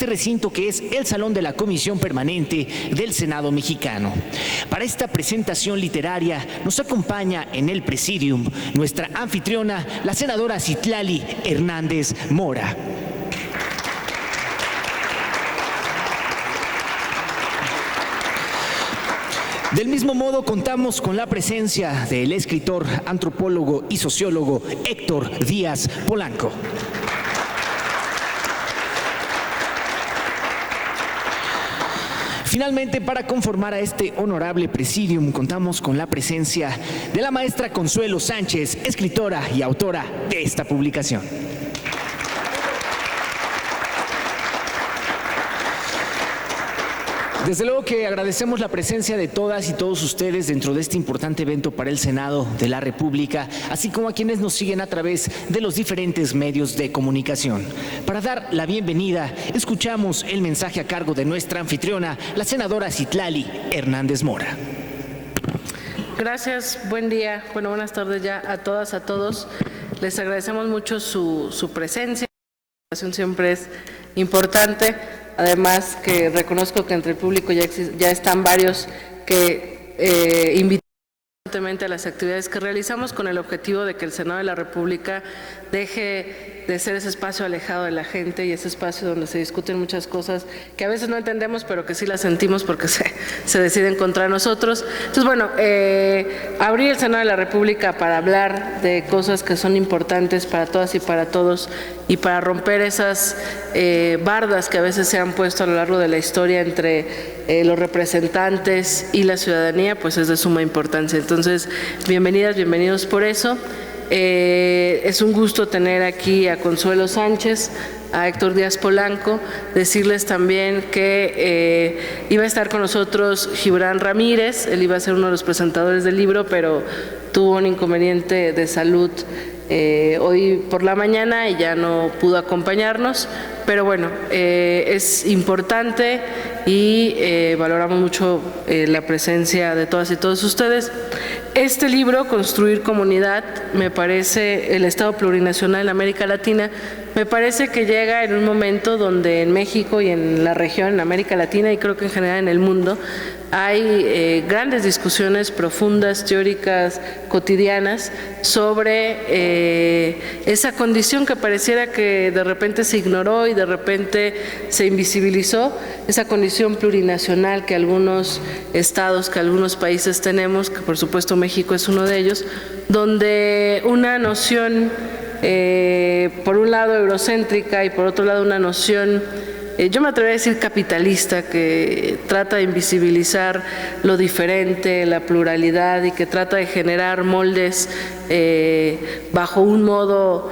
este recinto que es el Salón de la Comisión Permanente del Senado Mexicano. Para esta presentación literaria nos acompaña en el Presidium nuestra anfitriona, la senadora Citlali Hernández Mora. Del mismo modo, contamos con la presencia del escritor, antropólogo y sociólogo Héctor Díaz Polanco. Finalmente, para conformar a este honorable presidium, contamos con la presencia de la maestra Consuelo Sánchez, escritora y autora de esta publicación. Desde luego que agradecemos la presencia de todas y todos ustedes dentro de este importante evento para el Senado de la República, así como a quienes nos siguen a través de los diferentes medios de comunicación. Para dar la bienvenida, escuchamos el mensaje a cargo de nuestra anfitriona, la senadora Citlali Hernández Mora. Gracias, buen día, buenas tardes ya a todas, a todos. Les agradecemos mucho su presencia, la presentación siempre es importante. Además que reconozco que entre el público ya están varios que invitan a las actividades que realizamos con el objetivo de que el Senado de la República deje de ser ese espacio alejado de la gente y ese espacio donde se discuten muchas cosas que a veces no entendemos, pero que sí las sentimos porque se deciden contra nosotros. Entonces, bueno, abrir el Senado de la República para hablar de cosas que son importantes para todas y para todos y para romper esas bardas que a veces se han puesto a lo largo de la historia entre los representantes y la ciudadanía, pues es de suma importancia. Entonces, bienvenidas, bienvenidos por eso. Es un gusto tener aquí a Consuelo Sánchez, a Héctor Díaz Polanco, decirles también que iba a estar con nosotros Gibran Ramírez, él iba a ser uno de los presentadores del libro, pero tuvo un inconveniente de salud hoy por la mañana y ya no pudo acompañarnos, pero bueno, es importante y valoramos mucho la presencia de todas y todos ustedes. Este libro, Construir Comunidad, me parece, el Estado Plurinacional en América Latina, me parece que llega en un momento donde en México y en la región, en América Latina y creo que en general en el mundo, hay grandes discusiones profundas, teóricas, cotidianas, sobre esa condición que pareciera que de repente se ignoró y de repente se invisibilizó, esa condición plurinacional que algunos estados, que algunos países tenemos, que por supuesto México es uno de ellos, donde una noción, por un lado eurocéntrica y por otro lado una noción, yo me atrevería a decir capitalista, que trata de invisibilizar lo diferente, la pluralidad y que trata de generar moldes bajo un modo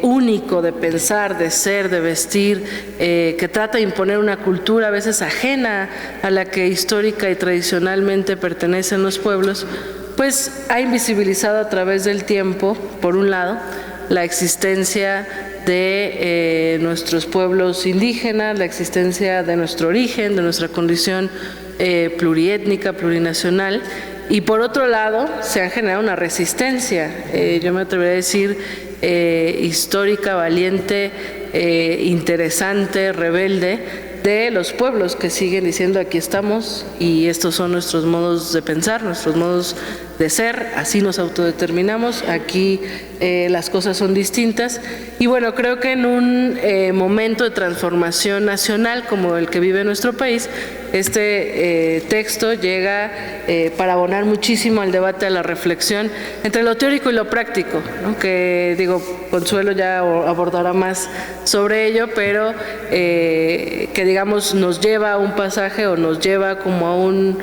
único de pensar, de ser, de vestir, que trata de imponer una cultura a veces ajena a la que histórica y tradicionalmente pertenecen los pueblos, pues ha invisibilizado a través del tiempo, por un lado, la existencia de nuestros pueblos indígenas, la existencia de nuestro origen, de nuestra condición pluriétnica, plurinacional, y por otro lado se ha generado una resistencia, yo me atrevería a decir histórica, valiente, interesante, rebelde, de los pueblos que siguen diciendo aquí estamos y estos son nuestros modos de pensar, nuestros modos de ser, así nos autodeterminamos, aquí las cosas son distintas y bueno, creo que en un momento de transformación nacional como el que vive nuestro país, este texto llega para abonar muchísimo al debate, a la reflexión entre lo teórico y lo práctico, ¿no? Que digo, Consuelo ya abordará más sobre ello, pero que digamos nos lleva a un pasaje o nos lleva como a un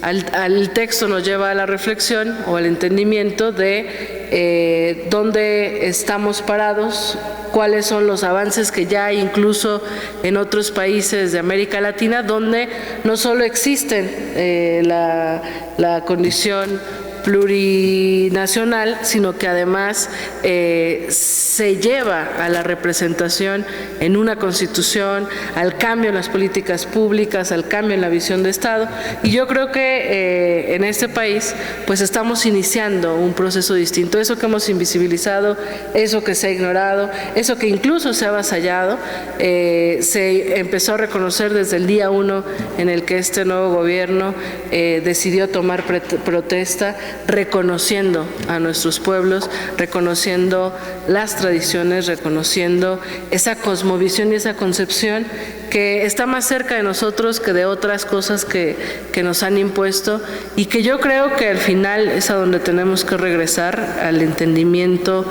al texto nos lleva a la reflexión o al entendimiento de dónde estamos parados, cuáles son los avances que ya hay incluso en otros países de América Latina, donde no solo existen la condición plurinacional, sino que además se lleva a la representación en una Constitución, al cambio en las políticas públicas, al cambio en la visión de Estado. Y yo creo que en este país pues estamos iniciando un proceso distinto. Eso que hemos invisibilizado, eso que se ha ignorado, eso que incluso se ha avasallado, se empezó a reconocer desde el día 1 en el que este nuevo gobierno decidió tomar protesta, reconociendo a nuestros pueblos, reconociendo las tradiciones, reconociendo esa cosmovisión y esa concepción que está más cerca de nosotros que de otras cosas que nos han impuesto, y que yo creo que al final es a donde tenemos que regresar, al entendimiento,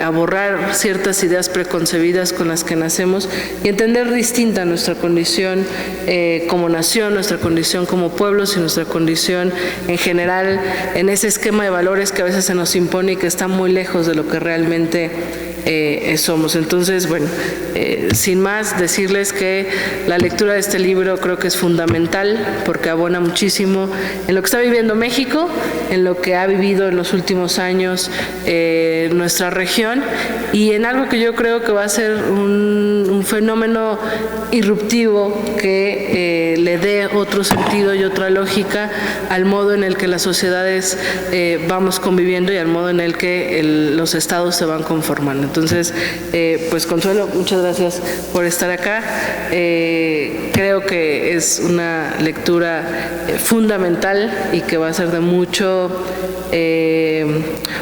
a borrar ciertas ideas preconcebidas con las que nacemos y entender distinta nuestra condición como nación, nuestra condición como pueblos y nuestra condición en general en ese esquema de valores que a veces se nos impone y que está muy lejos de lo que realmente somos. Entonces, bueno, sin más, decirles que la lectura de este libro creo que es fundamental porque abona muchísimo en lo que está viviendo México, en lo que ha vivido en los últimos años nuestra región, y en algo que yo creo que va a ser un fenómeno irruptivo que le dé otro sentido y otra lógica al modo en el que las sociedades vamos conviviendo y al modo en el que los estados se van conformando. Entonces, pues Consuelo, muchas gracias por estar acá. Creo que es una lectura fundamental y que va a ser de mucho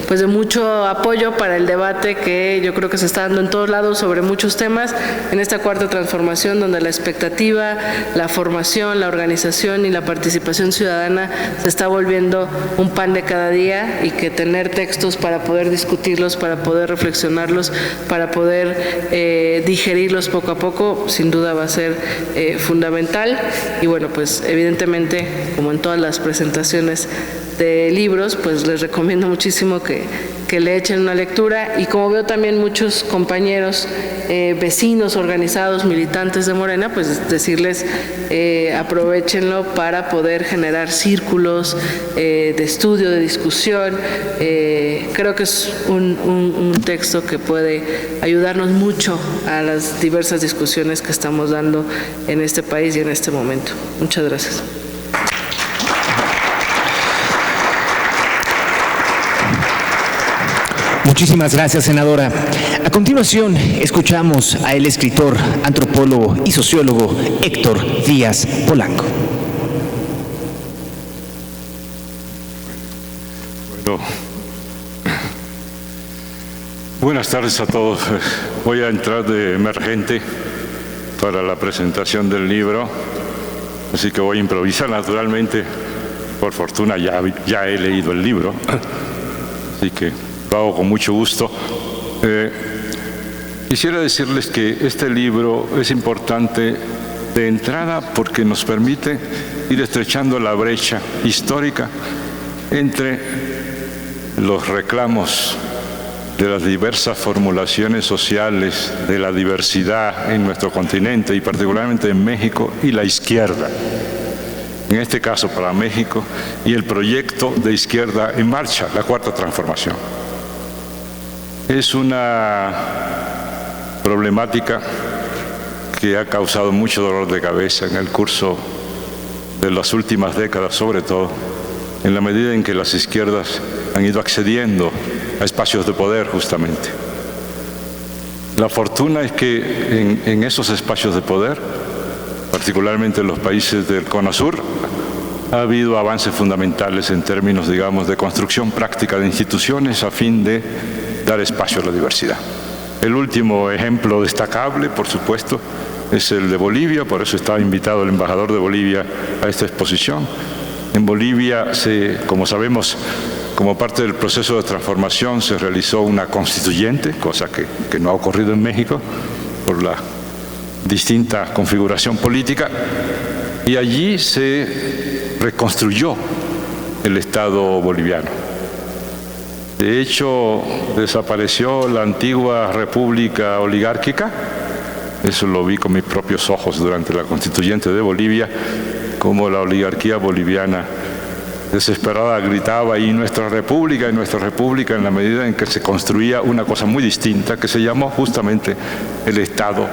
pues de mucho apoyo para el debate que yo creo que se está dando en todos lados sobre muchos temas en esta cuarta transformación, donde la expectativa, la formación, la organización y la participación ciudadana se está volviendo un pan de cada día, y que tener textos para poder discutirlos, para poder reflexionarlos, para poder digerirlos poco a poco, sin duda va a ser fundamental. Y bueno, pues evidentemente, como en todas las presentaciones de libros, pues les recomiendo muchísimo que le echen una lectura, y como veo también muchos compañeros, vecinos organizados, militantes de Morena, pues decirles aprovechenlo para poder generar círculos de estudio, de discusión. Creo que es un texto que puede ayudarnos mucho a las diversas discusiones que estamos dando en este país y en este momento. Muchas gracias. Muchísimas gracias, senadora. A continuación, escuchamos al escritor, antropólogo y sociólogo Héctor Díaz Polanco. Bueno, buenas tardes a todos. Voy a entrar de emergente para la presentación del libro, así que voy a improvisar naturalmente. Por fortuna ya he leído el libro, así que lo hago con mucho gusto. Quisiera decirles que este libro es importante de entrada porque nos permite ir estrechando la brecha histórica entre los reclamos de las diversas formulaciones sociales de la diversidad en nuestro continente y particularmente en México, y la izquierda, en este caso para México, y el proyecto de izquierda en marcha, la cuarta transformación. Es una problemática que ha causado mucho dolor de cabeza en el curso de las últimas décadas, sobre todo en la medida en que las izquierdas han ido accediendo a espacios de poder, justamente. La fortuna es que en esos espacios de poder, particularmente en los países del Cono Sur, ha habido avances fundamentales en términos, digamos, de construcción práctica de instituciones a fin de dar espacio a la diversidad. El último ejemplo destacable, por supuesto, es el de Bolivia, por eso estaba invitado el embajador de Bolivia a esta exposición. En Bolivia, como sabemos, como parte del proceso de transformación, se realizó una constituyente, cosa que no ha ocurrido en México, por la distinta configuración política, y allí se reconstruyó el Estado boliviano. De hecho, desapareció la antigua república oligárquica. Eso lo vi con mis propios ojos durante la constituyente de Bolivia, como la oligarquía boliviana desesperada gritaba "y nuestra república", en la medida en que se construía una cosa muy distinta que se llamó justamente el Estado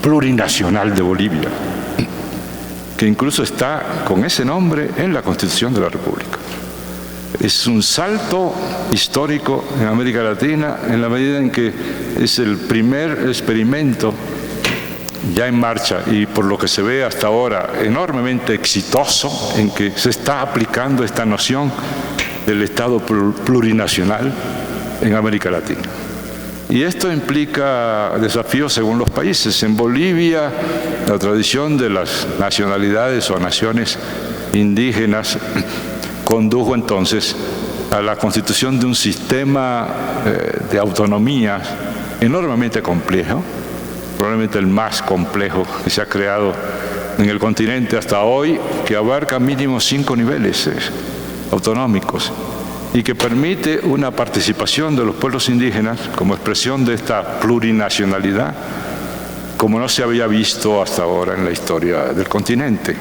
plurinacional de Bolivia, que incluso está con ese nombre en la Constitución de la República. Es un salto histórico en América Latina en la medida en que es el primer experimento ya en marcha y por lo que se ve hasta ahora enormemente exitoso en que se está aplicando esta noción del Estado plurinacional en América Latina. Y esto implica desafíos según los países. En Bolivia, la tradición de las nacionalidades o naciones indígenas condujo entonces a la constitución de un sistema de autonomía enormemente complejo, probablemente el más complejo que se ha creado en el continente hasta hoy, que abarca mínimo 5 niveles autonómicos y que permite una participación de los pueblos indígenas como expresión de esta plurinacionalidad como no se había visto hasta ahora en la historia del continente,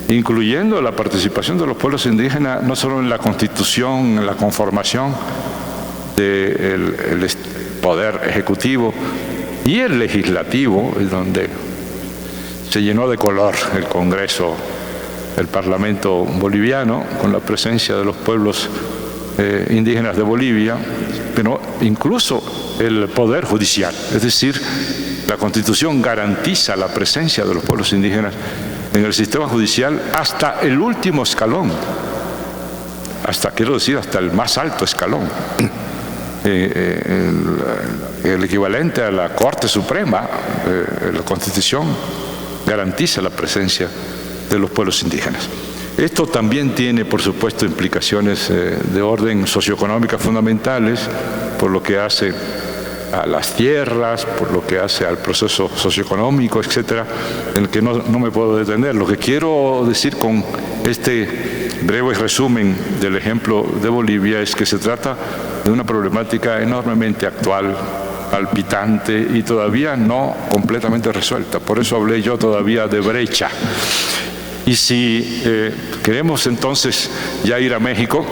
incluyendo la participación de los pueblos indígenas no solo en la constitución, en la conformación del poder ejecutivo y el legislativo, donde se llenó de color el Congreso, el Parlamento boliviano, con la presencia de los pueblos indígenas de Bolivia, pero incluso el Poder Judicial, es decir, la Constitución garantiza la presencia de los pueblos indígenas en el sistema judicial hasta el último escalón, hasta el más alto escalón. El equivalente a la Corte Suprema, la Constitución garantiza la presencia de los pueblos indígenas. Esto también tiene, por supuesto, implicaciones de orden socioeconómicas fundamentales, por lo que hace a las tierras, por lo que hace al proceso socioeconómico, etcétera, en el que no me puedo detener. Lo que quiero decir con este breve resumen del ejemplo de Bolivia es que se trata de una problemática enormemente actual, palpitante y todavía no completamente resuelta. Por eso hablé yo todavía de brecha. Y si queremos entonces ya ir a México,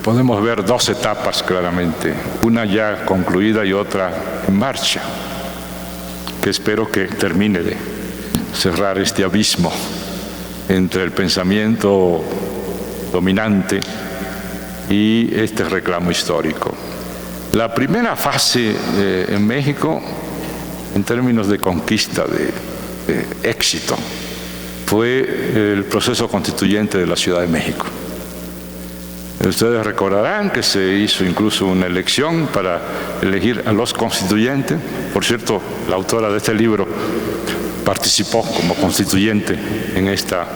podemos ver 2 etapas claramente, una ya concluida y otra en marcha, que espero que termine de cerrar este abismo entre el pensamiento dominante y este reclamo histórico. La primera fase en México, en términos de conquista, de éxito, fue el proceso constituyente de la Ciudad de México. Ustedes recordarán que se hizo incluso una elección para elegir a los constituyentes. Por cierto, la autora de este libro participó como constituyente en esta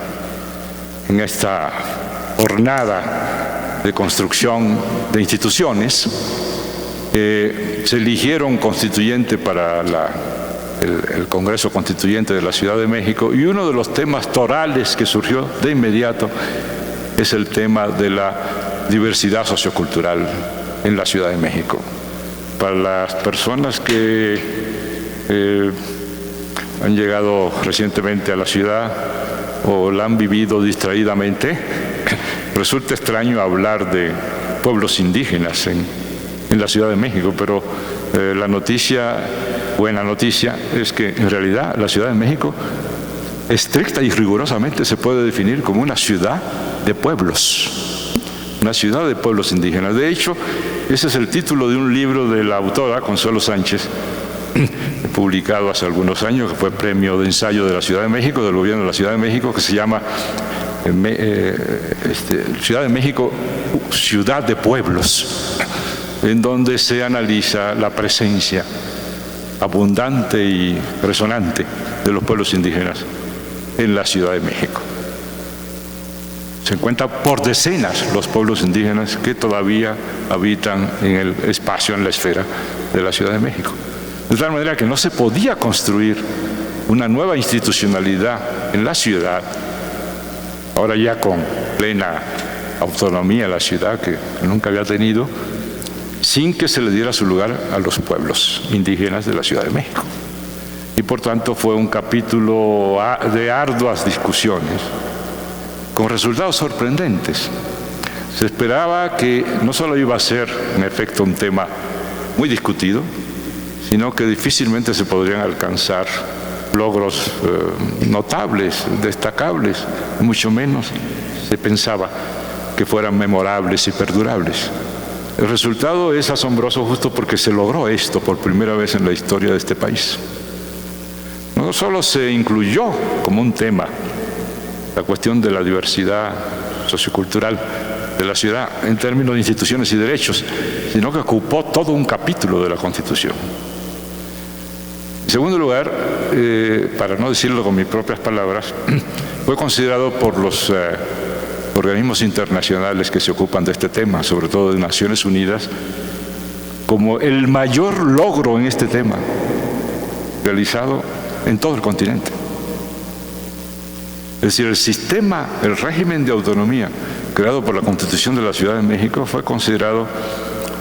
jornada de construcción de instituciones. Se eligieron constituyente para el Congreso Constituyente de la Ciudad de México, y uno de los temas torales que surgió de inmediato es el tema de la diversidad sociocultural en la Ciudad de México. Para las personas que han llegado recientemente a la ciudad o la han vivido distraídamente, resulta extraño hablar de pueblos indígenas en la Ciudad de México, pero la buena noticia es que en realidad la Ciudad de México estricta y rigurosamente se puede definir como una ciudad de pueblos, una ciudad de pueblos indígenas. De hecho, ese es el título de un libro de la autora Consuelo Sánchez, publicado hace algunos años, que fue premio de ensayo de la Ciudad de México, del gobierno de la Ciudad de México, que se llama Ciudad de México, Ciudad de Pueblos, en donde se analiza la presencia abundante y resonante de los pueblos indígenas en la Ciudad de México. Se encuentran por decenas los pueblos indígenas que todavía habitan en el espacio, en la esfera de la Ciudad de México. De tal manera que no se podía construir una nueva institucionalidad en la ciudad, ahora ya con plena autonomía la ciudad que nunca había tenido, sin que se le diera su lugar a los pueblos indígenas de la Ciudad de México. Y por tanto fue un capítulo de arduas discusiones, con resultados sorprendentes. Se esperaba que no solo iba a ser, en efecto, un tema muy discutido, sino que difícilmente se podrían alcanzar logros notables, destacables, mucho menos se pensaba que fueran memorables y perdurables. El resultado es asombroso justo porque se logró esto por primera vez en la historia de este país. No solo se incluyó como un tema la cuestión de la diversidad sociocultural de la ciudad en términos de instituciones y derechos, sino que ocupó todo un capítulo de la Constitución. En segundo lugar, para no decirlo con mis propias palabras, fue considerado por los organismos internacionales que se ocupan de este tema, sobre todo de Naciones Unidas, como el mayor logro en este tema realizado en todo el continente. Es decir, el sistema, el régimen de autonomía creado por la Constitución de la Ciudad de México fue considerado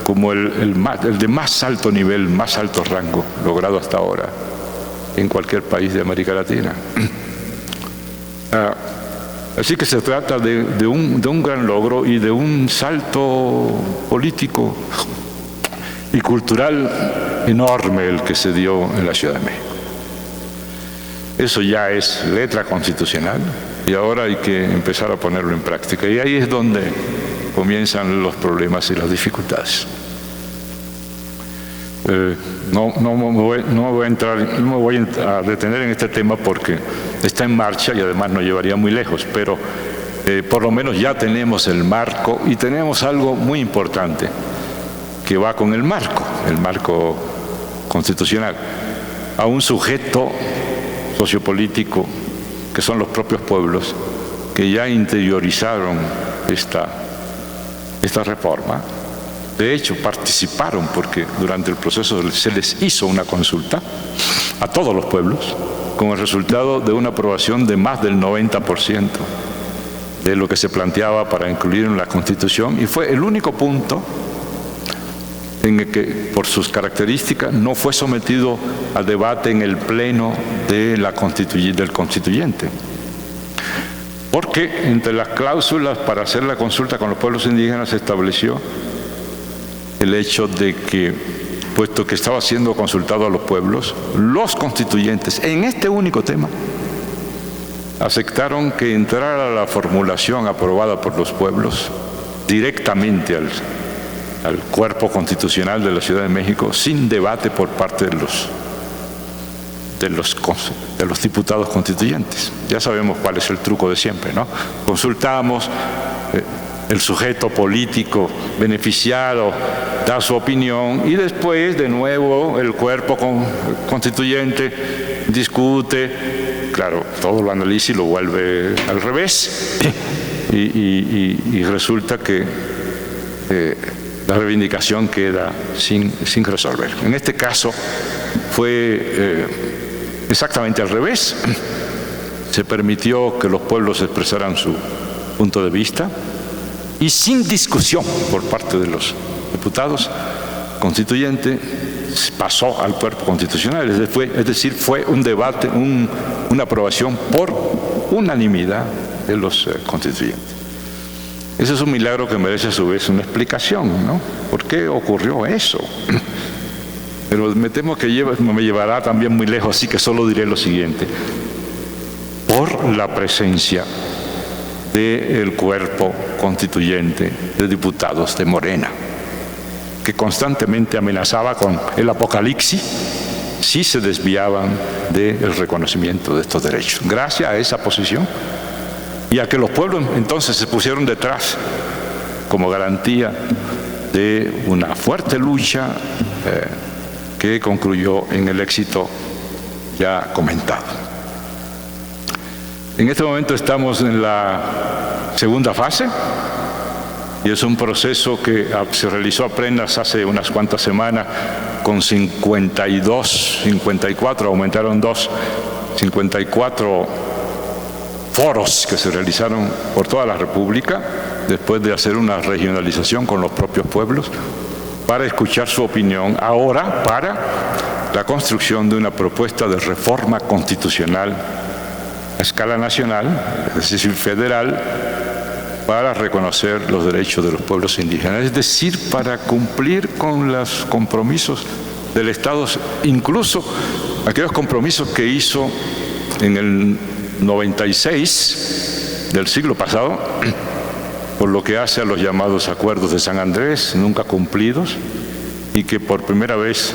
como el de más alto nivel, más alto rango logrado hasta ahora en cualquier país de América Latina. Así que se trata de un gran logro y de un salto político y cultural enorme el que se dio en la Ciudad de México. Eso ya es letra constitucional y ahora hay que empezar a ponerlo en práctica. Y ahí es donde comienzan los problemas y las dificultades. No me voy a detener en este tema porque está en marcha y además nos llevaría muy lejos, pero por lo menos ya tenemos el marco y tenemos algo muy importante que va con el marco constitucional, a un sujeto sociopolítico que son los propios pueblos que ya interiorizaron esta reforma. De hecho, participaron porque durante el proceso se les hizo una consulta a todos los pueblos con el resultado de una aprobación de más del 90% de lo que se planteaba para incluir en la Constitución, y fue el único punto en el que, por sus características, no fue sometido a debate en el pleno del constituyente. Porque entre las cláusulas para hacer la consulta con los pueblos indígenas se estableció el hecho de que, puesto que estaba siendo consultado a los pueblos, los constituyentes, en este único tema, aceptaron que entrara la formulación aprobada por los pueblos directamente al cuerpo constitucional de la Ciudad de México, sin debate por parte de los diputados constituyentes. Ya sabemos cuál es el truco de siempre, ¿no? Consultamos, el sujeto político beneficiado da su opinión y después de nuevo el cuerpo constituyente discute, claro, todo lo analiza y lo vuelve al revés y resulta que la reivindicación queda sin resolver. En este caso fue exactamente al revés. Se permitió que los pueblos expresaran su punto de vista y sin discusión por parte de los diputados constituyentes pasó al cuerpo constitucional. Es decir, fue un debate, una aprobación por unanimidad de los constituyentes. Ese es un milagro que merece a su vez una explicación, ¿no? ¿Por qué ocurrió eso? Pero me temo que me llevará también muy lejos, así que solo diré lo siguiente. Por la presencia del cuerpo constituyente de diputados de Morena, que constantemente amenazaba con el apocalipsis si se desviaban del reconocimiento de estos derechos. Gracias a esa posición y a que los pueblos entonces se pusieron detrás como garantía de una fuerte lucha que concluyó en el éxito ya comentado. En este momento estamos en la segunda fase y es un proceso que se realizó apenas hace unas cuantas semanas con 54, aumentaron 54 foros que se realizaron por toda la República después de hacer una regionalización con los propios pueblos para escuchar su opinión, ahora para la construcción de una propuesta de reforma constitucional a escala nacional, es decir, federal, para reconocer los derechos de los pueblos indígenas, es decir, para cumplir con los compromisos del Estado, incluso aquellos compromisos que hizo en el 96 del siglo pasado, por lo que hace a los llamados acuerdos de San Andrés, nunca cumplidos, y que por primera vez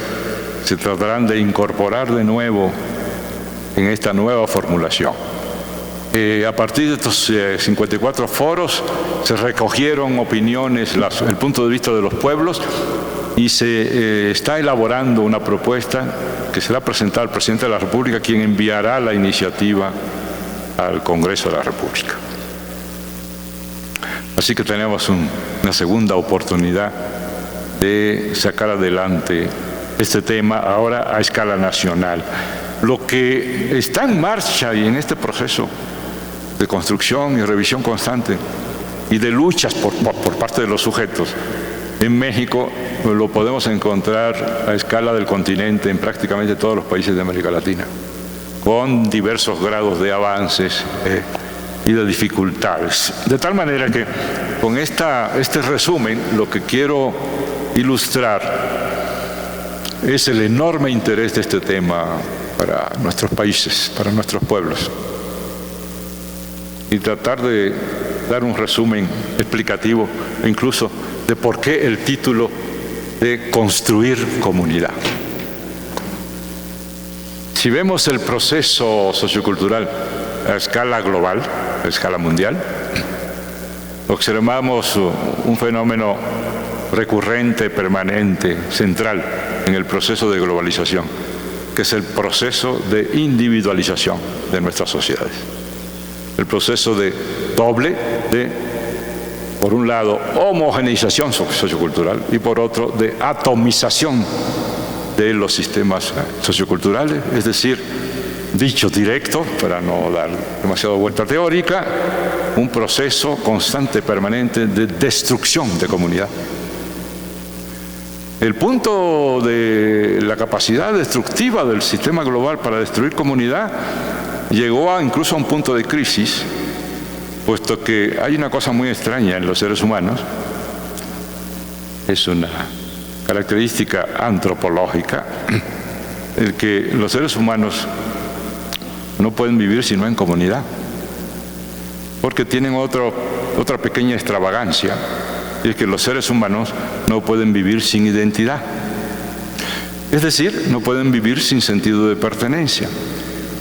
se tratarán de incorporar de nuevo en esta nueva formulación. A partir de estos 54 foros se recogieron opiniones, el punto de vista de los pueblos, y se está elaborando una propuesta que será presentada al presidente de la República, quien enviará la iniciativa al Congreso de la República. Así que tenemos una segunda oportunidad de sacar adelante este tema ahora a escala nacional. Lo que está en marcha y en este proceso de construcción y revisión constante y de luchas por parte de los sujetos en México, lo podemos encontrar a escala del continente en prácticamente todos los países de América Latina, con diversos grados de avances y de dificultades. De tal manera que con este resumen lo que quiero ilustrar es el enorme interés de este tema para nuestros países, para nuestros pueblos, y tratar de dar un resumen explicativo incluso de por qué el título de construir comunidad. Si vemos el proceso sociocultural a escala global, a escala mundial, observamos un fenómeno recurrente, permanente, central en el proceso de globalización, que es el proceso de individualización de nuestras sociedades. El proceso de por un lado, homogeneización sociocultural y por otro, de atomización de los sistemas socioculturales, es decir, dicho directo, para no dar demasiado vuelta teórica, un proceso constante, permanente de destrucción de comunidad. El punto de la capacidad destructiva del sistema global para destruir comunidad llegó incluso a un punto de crisis, puesto que hay una cosa muy extraña en los seres humanos, es una característica antropológica, el que los seres humanos no pueden vivir sino en comunidad, porque tienen otra pequeña extravagancia, y es que los seres humanos no pueden vivir sin identidad, es decir, no pueden vivir sin sentido de pertenencia.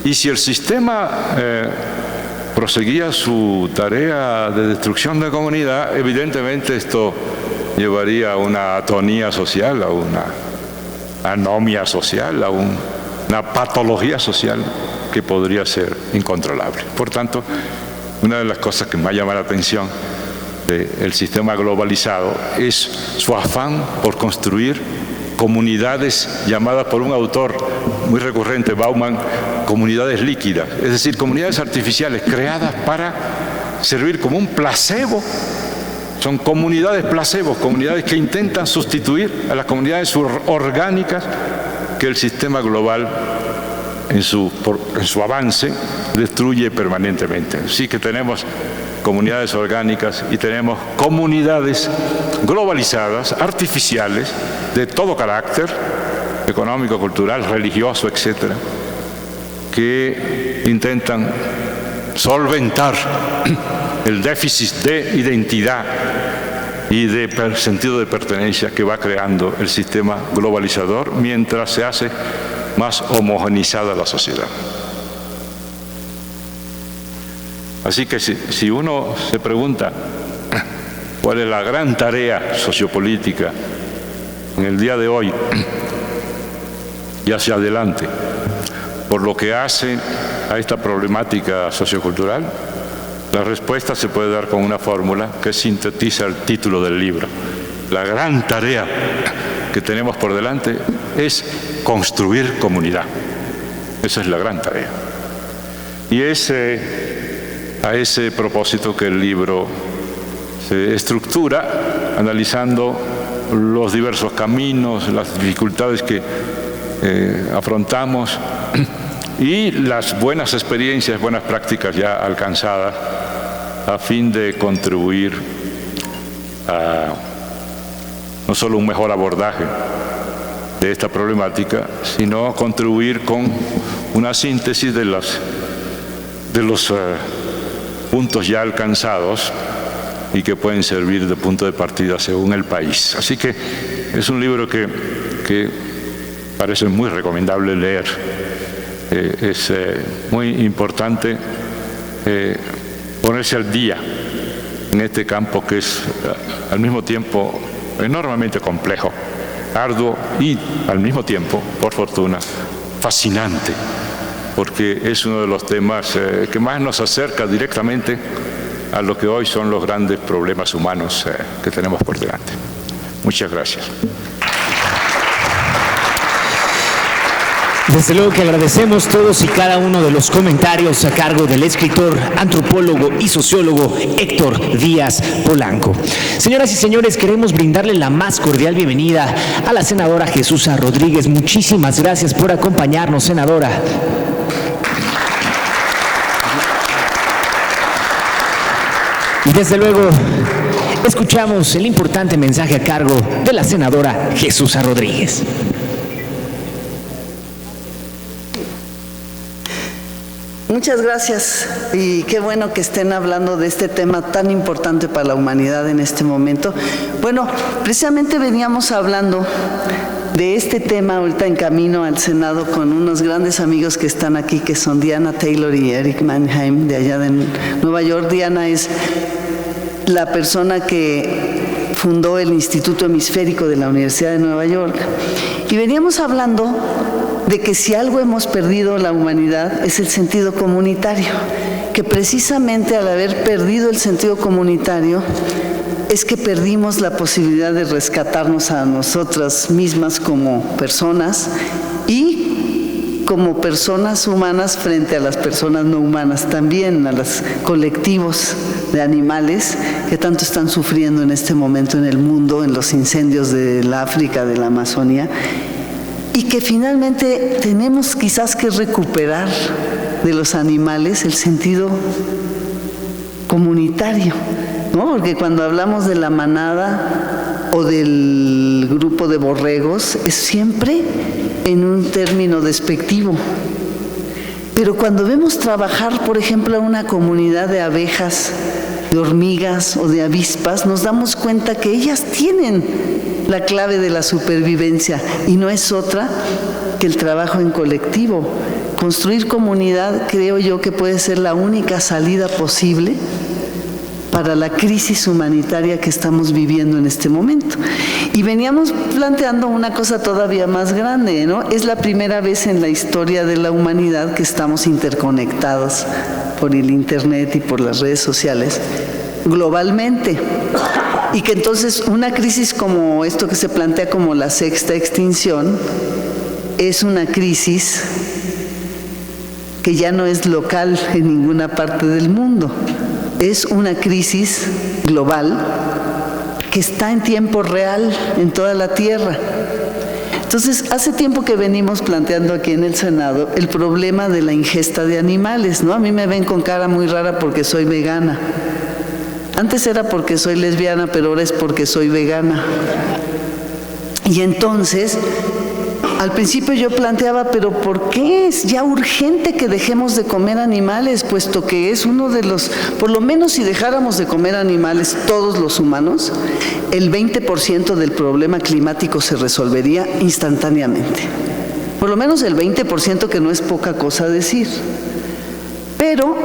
Y si el sistema proseguía su tarea de destrucción de comunidad, evidentemente esto llevaría a una atonía social, a una anomia social, a una patología social que podría ser incontrolable. Por tanto, una de las cosas que más llama la atención del sistema globalizado es su afán por construir comunidades llamadas por un autor muy recurrente, Bauman, comunidades líquidas, es decir, comunidades artificiales creadas para servir como un placebo. Son comunidades placebo, comunidades que intentan sustituir a las comunidades orgánicas que el sistema global en su avance destruye permanentemente. Así que tenemos comunidades orgánicas y tenemos comunidades globalizadas, artificiales, de todo carácter, económico, cultural, religioso, etcétera, que intentan solventar el déficit de identidad y de sentido de pertenencia que va creando el sistema globalizador mientras se hace más homogeneizada la sociedad. Así que si uno se pregunta cuál es la gran tarea sociopolítica en el día de hoy y hacia adelante, por lo que hace a esta problemática sociocultural, la respuesta se puede dar con una fórmula que sintetiza el título del libro. La gran tarea que tenemos por delante es construir comunidad. Esa es la gran tarea. Y a ese propósito que el libro se estructura analizando los diversos caminos, las dificultades que afrontamos y las buenas experiencias, buenas prácticas ya alcanzadas a fin de contribuir a no solo un mejor abordaje de esta problemática, sino contribuir con una síntesis de los puntos ya alcanzados y que pueden servir de punto de partida según el país. Así que es un libro que parece muy recomendable leer. Es muy importante ponerse al día en este campo que es al mismo tiempo enormemente complejo, arduo y al mismo tiempo, por fortuna, fascinante, porque es uno de los temas que más nos acerca directamente a lo que hoy son los grandes problemas humanos que tenemos por delante. Muchas gracias. Desde luego que agradecemos todos y cada uno de los comentarios a cargo del escritor, antropólogo y sociólogo Héctor Díaz Polanco. Señoras y señores, queremos brindarle la más cordial bienvenida a la senadora Jesús Rodríguez. Muchísimas gracias por acompañarnos, senadora. Y desde luego, escuchamos el importante mensaje a cargo de la senadora Jesús Rodríguez. Muchas gracias y qué bueno que estén hablando de este tema tan importante para la humanidad en este momento. Bueno, precisamente veníamos hablando de este tema ahorita en camino al Senado con unos grandes amigos que están aquí, que son Diana Taylor y Eric Mannheim de allá de Nueva York. Diana es la persona que fundó el Instituto Hemisférico de la Universidad de Nueva York. Y veníamos hablando de que si algo hemos perdido la humanidad es el sentido comunitario, que precisamente al haber perdido el sentido comunitario es que perdimos la posibilidad de rescatarnos a nosotras mismas como personas y como personas humanas frente a las personas no humanas también, a los colectivos de animales que tanto están sufriendo en este momento en el mundo, en los incendios de la África, de la Amazonía, y que finalmente tenemos quizás que recuperar de los animales el sentido comunitario, ¿no? Porque cuando hablamos de la manada o del grupo de borregos es siempre en un término despectivo. Pero cuando vemos trabajar, por ejemplo, a una comunidad de abejas, de hormigas o de avispas, nos damos cuenta que ellas tienen la clave de la supervivencia y no es otra que el trabajo en colectivo. Construir comunidad, creo yo, que puede ser la única salida posible para la crisis humanitaria que estamos viviendo en este momento. Y veníamos planteando una cosa todavía más grande, ¿no? Es la primera vez en la historia de la humanidad que estamos interconectados por el Internet y por las redes sociales globalmente. Y que entonces una crisis como esto que se plantea como la sexta extinción es una crisis que ya no es local en ninguna parte del mundo. Es una crisis global que está en tiempo real en toda la Tierra. Entonces, hace tiempo que venimos planteando aquí en el Senado el problema de la ingesta de animales, ¿no? A mí me ven con cara muy rara porque soy vegana. Antes era porque soy lesbiana, pero ahora es porque soy vegana. Y entonces, al principio yo planteaba, pero ¿por qué es ya urgente que dejemos de comer animales? Puesto que es uno de los, por lo menos si dejáramos de comer animales todos los humanos, el 20% del problema climático se resolvería instantáneamente. Por lo menos el 20%, que no es poca cosa decir. Pero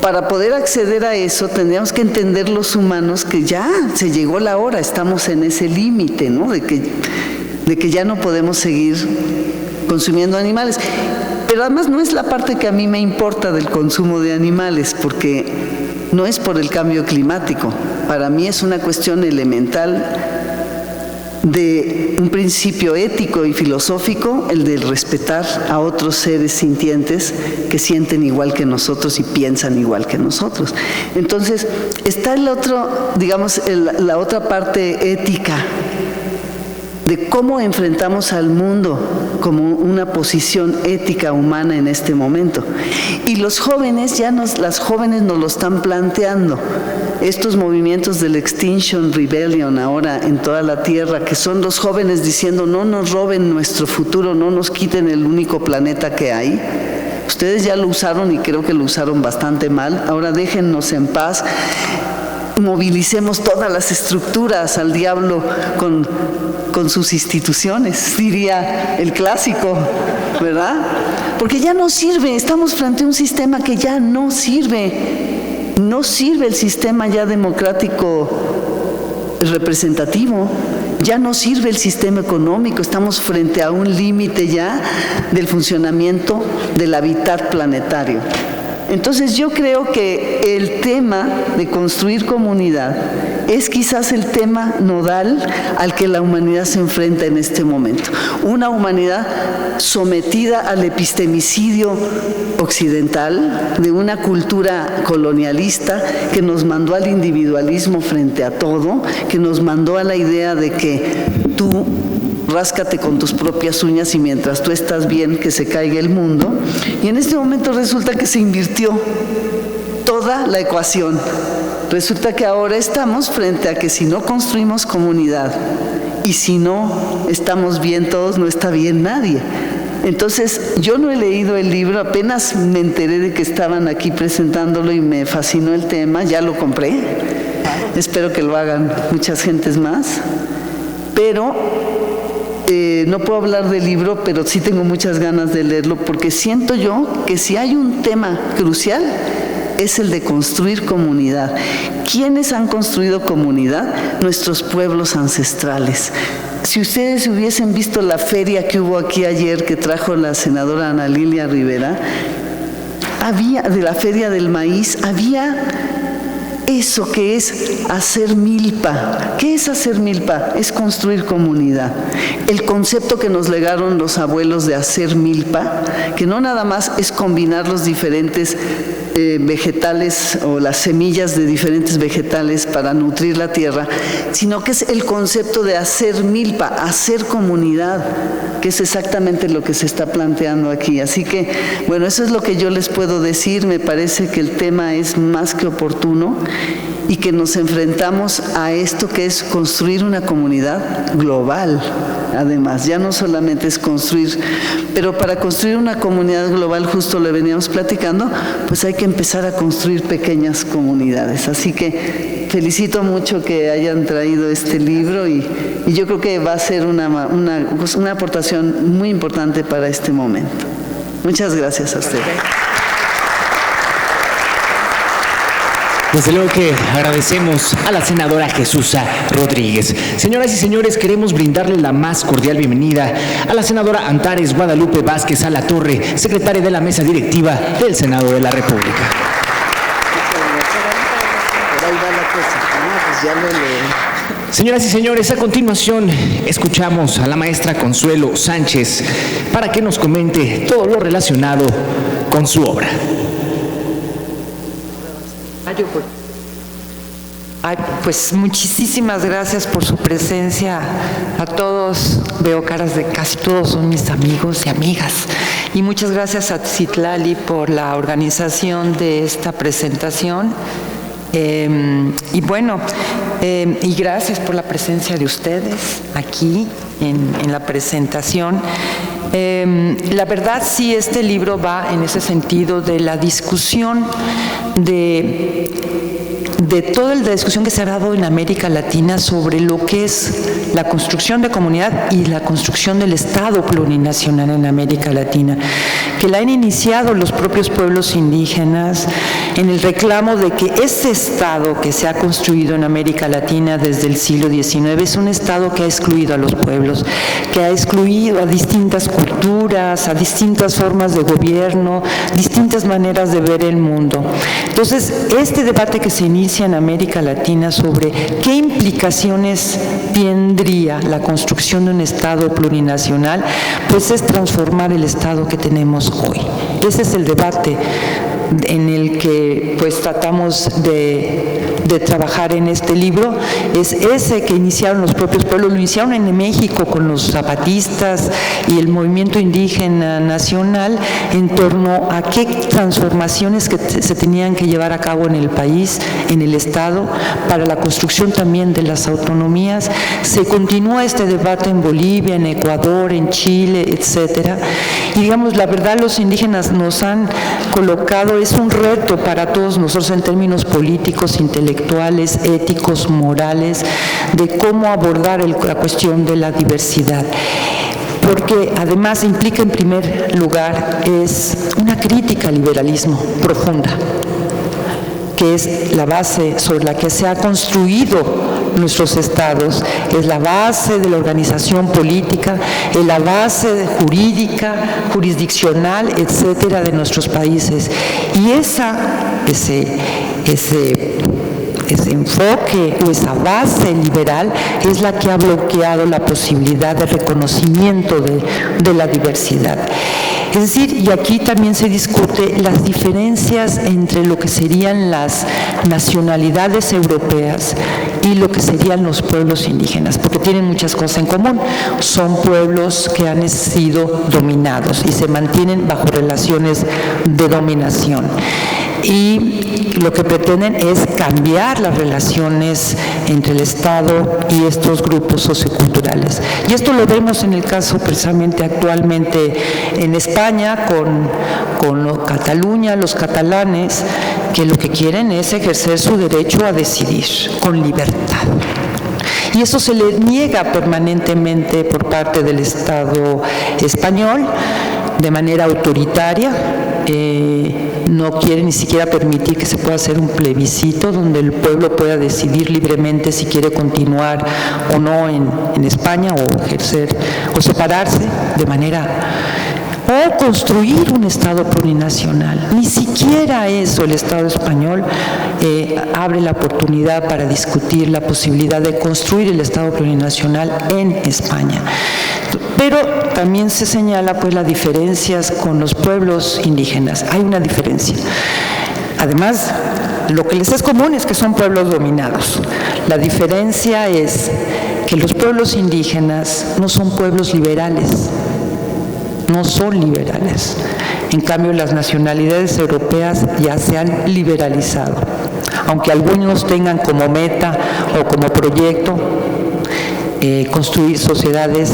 para poder acceder a eso tendríamos que entender los humanos que ya se llegó la hora, estamos en ese límite, ¿no? De que ya no podemos seguir consumiendo animales. Pero además no es la parte que a mí me importa del consumo de animales, porque no es por el cambio climático. Para mí es una cuestión elemental de un principio ético y filosófico, el de respetar a otros seres sintientes que sienten igual que nosotros y piensan igual que nosotros. Entonces, está el otro, digamos, la otra parte ética de cómo enfrentamos al mundo como una posición ética humana en este momento. Y los jóvenes, las jóvenes nos lo están planteando. Estos movimientos del Extinction Rebellion ahora en toda la Tierra, que son los jóvenes diciendo no nos roben nuestro futuro, no nos quiten el único planeta que hay. Ustedes ya lo usaron y creo que lo usaron bastante mal. Ahora déjennos en paz. Movilicemos todas las estructuras al diablo con sus instituciones, diría el clásico, ¿verdad? Porque ya no sirve, estamos frente a un sistema que ya no sirve. No sirve el sistema ya democrático representativo, ya no sirve el sistema económico, estamos frente a un límite ya del funcionamiento del hábitat planetario. Entonces yo creo que el tema de construir comunidad es quizás el tema nodal al que la humanidad se enfrenta en este momento. Una humanidad sometida al epistemicidio occidental de una cultura colonialista que nos mandó al individualismo frente a todo, que nos mandó a la idea de que tú ráscate con tus propias uñas y mientras tú estás bien, que se caiga el mundo. Y en este momento resulta que se invirtió toda la ecuación. Resulta que ahora estamos frente a que si no construimos comunidad y si no estamos bien todos, no está bien nadie. Entonces, yo no he leído el libro, apenas me enteré de que estaban aquí presentándolo y me fascinó el tema, ya lo compré. Espero que lo hagan muchas gentes más. Pero no puedo hablar del libro, pero sí tengo muchas ganas de leerlo, porque siento yo que si hay un tema crucial es el de construir comunidad. ¿Quiénes han construido comunidad? Nuestros pueblos ancestrales. Si ustedes hubiesen visto la feria que hubo aquí ayer, que trajo la senadora Ana Lilia Rivera, de la Feria del Maíz, había eso que es hacer milpa. ¿Qué es hacer milpa? Es construir comunidad. El concepto que nos legaron los abuelos de hacer milpa, que no nada más es combinar los diferentes vegetales o las semillas de diferentes vegetales para nutrir la tierra, sino que es el concepto de hacer milpa, hacer comunidad, que es exactamente lo que se está planteando aquí. Así que, bueno, eso es lo que yo les puedo decir. Me parece que el tema es más que oportuno y que nos enfrentamos a esto que es construir una comunidad global. Además, ya no solamente es construir, pero para construir una comunidad global, justo le veníamos platicando, pues hay que empezar a construir pequeñas comunidades. Así que felicito mucho que hayan traído este libro y yo creo que va a ser una aportación muy importante para este momento. Muchas gracias a usted. Desde luego que agradecemos a la senadora Jesusa Rodríguez. Señoras y señores, queremos brindarle la más cordial bienvenida a la senadora Antares Guadalupe Vázquez Alatorre, secretaria de la mesa directiva del Senado de la República. Señoras y señores, a continuación escuchamos a la maestra Consuelo Sánchez para que nos comente todo lo relacionado con su obra. Pues muchísimas gracias por su presencia a todos. Veo caras de casi todos, son mis amigos y amigas. Y muchas gracias a Citlali por la organización de esta presentación. Y bueno, y gracias por la presencia de ustedes aquí en la presentación. La verdad, sí, este libro va en ese sentido de la discusión de toda la discusión que se ha dado en América Latina sobre lo que es la construcción de comunidad y la construcción del Estado plurinacional en América Latina, que la han iniciado los propios pueblos indígenas en el reclamo de que ese Estado que se ha construido en América Latina desde el siglo XIX es un Estado que ha excluido a los pueblos, que ha excluido a distintas culturas, a distintas formas de gobierno, distintas maneras de ver el mundo. Entonces, este debate que se inicia experiencia en América Latina sobre qué implicaciones tendría la construcción de un Estado plurinacional, pues es transformar el Estado que tenemos hoy. Ese es el debate en el que pues tratamos de trabajar en este libro, es ese que iniciaron los propios pueblos, lo iniciaron en México con los zapatistas y el movimiento indígena nacional en torno a qué transformaciones que se tenían que llevar a cabo en el país, en el Estado, para la construcción también de las autonomías. Se continúa este debate en Bolivia, en Ecuador, en Chile, etcétera. Y digamos, la verdad, los indígenas nos han colocado, es un reto para todos nosotros en términos políticos, intelectuales, éticos, morales, de cómo abordar la cuestión de la diversidad. Porque además implica en primer lugar es una crítica al liberalismo profunda, que es la base sobre la que se ha construido nuestros estados, es la base de la organización política, es la base jurídica, jurisdiccional, etcétera, de nuestros países. Y ese enfoque o esa base liberal es la que ha bloqueado la posibilidad de reconocimiento de la diversidad. Es decir, y aquí también se discute las diferencias entre lo que serían las nacionalidades europeas y lo que serían los pueblos indígenas, porque tienen muchas cosas en común. Son pueblos que han sido dominados y se mantienen bajo relaciones de dominación. Y lo que pretenden es cambiar las relaciones entre el Estado y estos grupos socioculturales. Y esto lo vemos en el caso precisamente actualmente en España con Cataluña, los catalanes, que lo que quieren es ejercer su derecho a decidir con libertad. Y eso se le niega permanentemente por parte del Estado español de manera autoritaria. No quiere ni siquiera permitir que se pueda hacer un plebiscito donde el pueblo pueda decidir libremente si quiere continuar o no en España o ejercer o separarse de manera o construir un Estado plurinacional. Ni siquiera eso el Estado español abre la oportunidad para discutir la posibilidad de construir el Estado plurinacional en España. Pero también se señala pues las diferencias con los pueblos indígenas. Hay una diferencia. Además, lo que les es común es que son pueblos dominados. La diferencia es que los pueblos indígenas no son pueblos liberales. No son liberales. En cambio, las nacionalidades europeas ya se han liberalizado. Aunque algunos tengan como meta o como proyecto construir sociedades